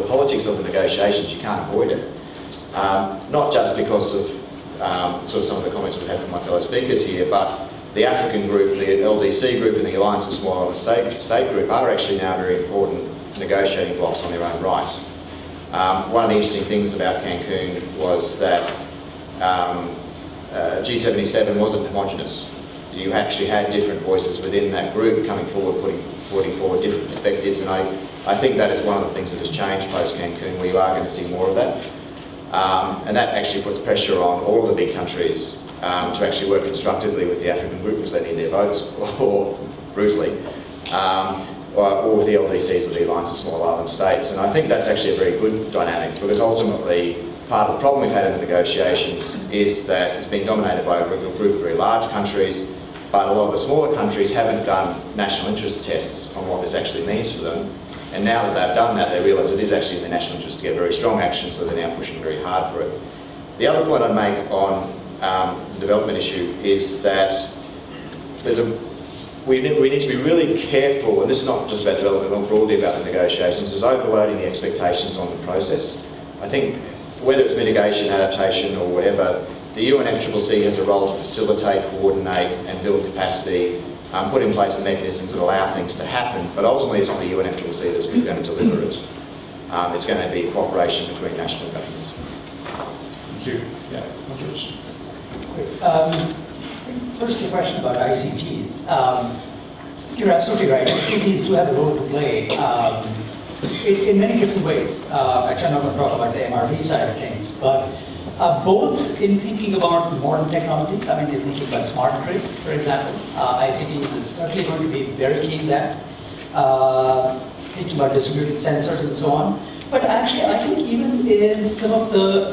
politics of the negotiations, you can't avoid it. Not just because of sort of some of the comments we've had from my fellow speakers here, but the African group, the LDC group and the Alliance of Small Island State group are actually now very important negotiating blocks on their own right. One of the interesting things about Cancun was that G77 wasn't homogenous. You actually had different voices within that group coming forward, putting forward different perspectives, and I think that is one of the things that has changed post-Cancun, where you are going to see more of that. And that actually puts pressure on all of the big countries to actually work constructively with the African group, because they need their votes, or brutally, or with the LDCs of the Alliance of Small Island States. And I think that's actually a very good dynamic, because ultimately part of the problem we've had in the negotiations is that it's been dominated by a group of very large countries, but a lot of the smaller countries haven't done national interest tests on what this actually means for them. And now that they've done that, they realise it is actually in their national interest to get very strong action, so they're now pushing very hard for it. The other point I'd make on the development issue is that we need to be really careful, and this is not just about development, but broadly about the negotiations, is overloading the expectations on the process. I think whether it's mitigation, adaptation or whatever, the UNFCCC has a role to facilitate, coordinate and build capacity, put in place the mechanisms that allow things to happen, but ultimately it's not the UNFCCC that's going to deliver it. It's going to be cooperation between national governments. Thank you. Yeah, Ambuj. First, the question about ICTs. You're absolutely right. ICTs do have a role to play in many different ways. Actually, I'm not going to talk about the MRV side of things, but both in thinking about modern technologies. I mean, you're thinking about smart grids, for example. ICTs is certainly going to be very key in that. Thinking about distributed sensors and so on. But actually, I think even in some of the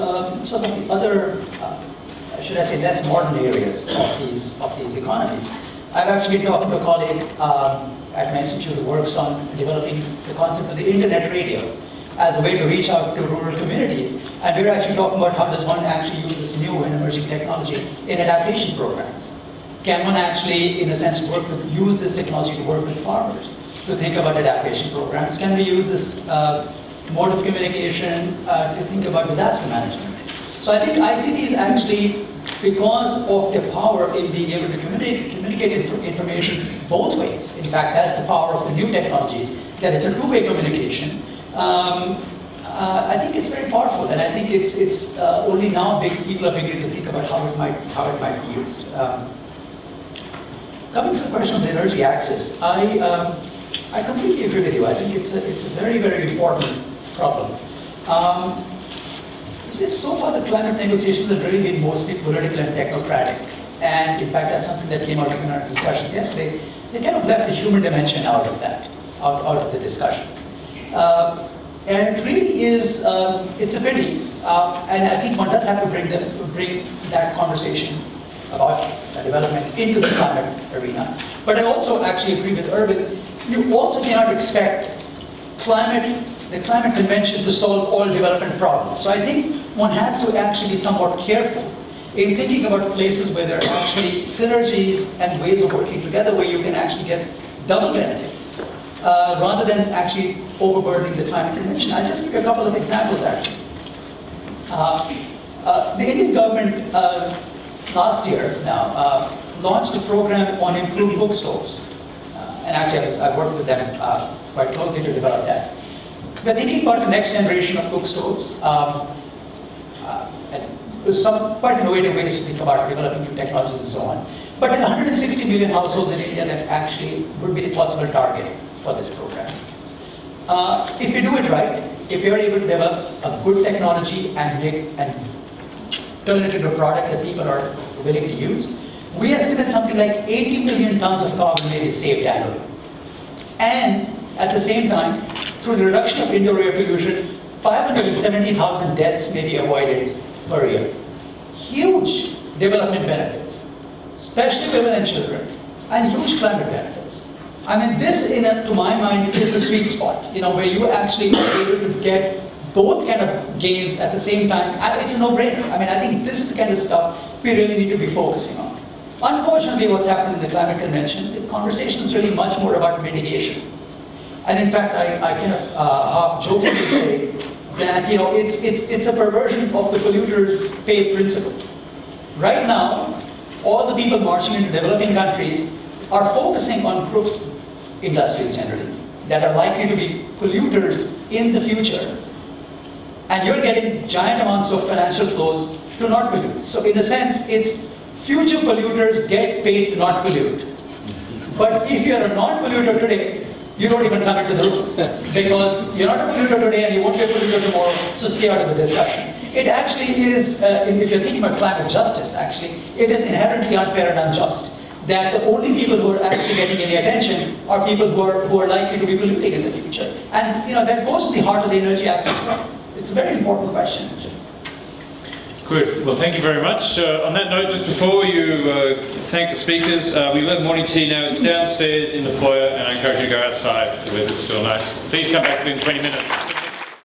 other, should I say, less modern areas of these economies, I've actually been talking to a colleague at my institute who works on developing the concept of the internet radio as a way to reach out to rural communities. And we're actually talking about how does one actually use this new and emerging technology in adaptation programs. Can one actually, in a sense, use this technology to work with farmers to think about adaptation programs? Can we use this mode of communication to think about disaster management? So I think ICT is actually, because of their power in being able to communicate information both ways. In fact, that's the power of the new technologies, that it's a two-way communication. I think it's very powerful, and I think it's only now people are beginning to think about how it might be used. Coming to the question of the energy axis, I completely agree with you. I think it's a very, very important problem. So far, the climate negotiations have really been mostly political and technocratic. And in fact, that's something that came out in our discussions yesterday. They kind of left the human dimension out of that, out of the discussions. And it really is, it's a pity. And I think one does have to bring that conversation about development into the climate arena. But I also actually agree with Erwin. You also cannot expect the climate convention to solve all development problems. So I think one has to actually be somewhat careful in thinking about places where there are actually synergies and ways of working together where you can actually get double benefits rather than actually overburdening the climate convention. I'll just give you a couple of examples actually. The Indian government last year now launched a program on improved bookstores. And actually I worked with them quite closely to develop that. We're thinking about the next generation of bookstores. And there's some quite innovative ways to think about developing new technologies and so on. But in 160 million households in India, that actually would be the possible target for this program. If you do it right, if you're able to develop a good technology and turn it into a product that people are willing to use, we estimate something like 80 million tons of carbon may be saved annually. And at the same time, through the reduction of indoor air pollution, 570,000 deaths may be avoided per year. Huge development benefits, especially women and children, and huge climate benefits. I mean, this, to my mind, is the sweet spot, where you actually are able to get both kind of gains at the same time. It's a no-brainer. I mean, I think this is the kind of stuff we really need to be focusing on. Unfortunately, what's happened in the climate convention, the conversation is really much more about mitigation. And in fact, I kind of half jokingly say that it's a perversion of the polluters pay principle. Right now, all the people marching into developing countries are focusing on groups, industries generally, that are likely to be polluters in the future. And you're getting giant amounts of financial flows to not pollute. So in a sense, it's future polluters get paid to not pollute. But if you're a non-polluter today, you don't even come into the room because you're not a polluter today and you won't be a polluter tomorrow, so stay out of the discussion. It actually is, if you're thinking about climate justice, actually, it is inherently unfair and unjust that the only people who are actually getting any attention are people who are likely to be polluting in the future. And that goes to the heart of the energy access problem. It's a very important question. Good. Well, thank you very much. On that note, just before you thank the speakers, we have morning tea now. It's downstairs in the foyer, and I encourage you to go outside. The weather's still nice. Please come back within 20 minutes.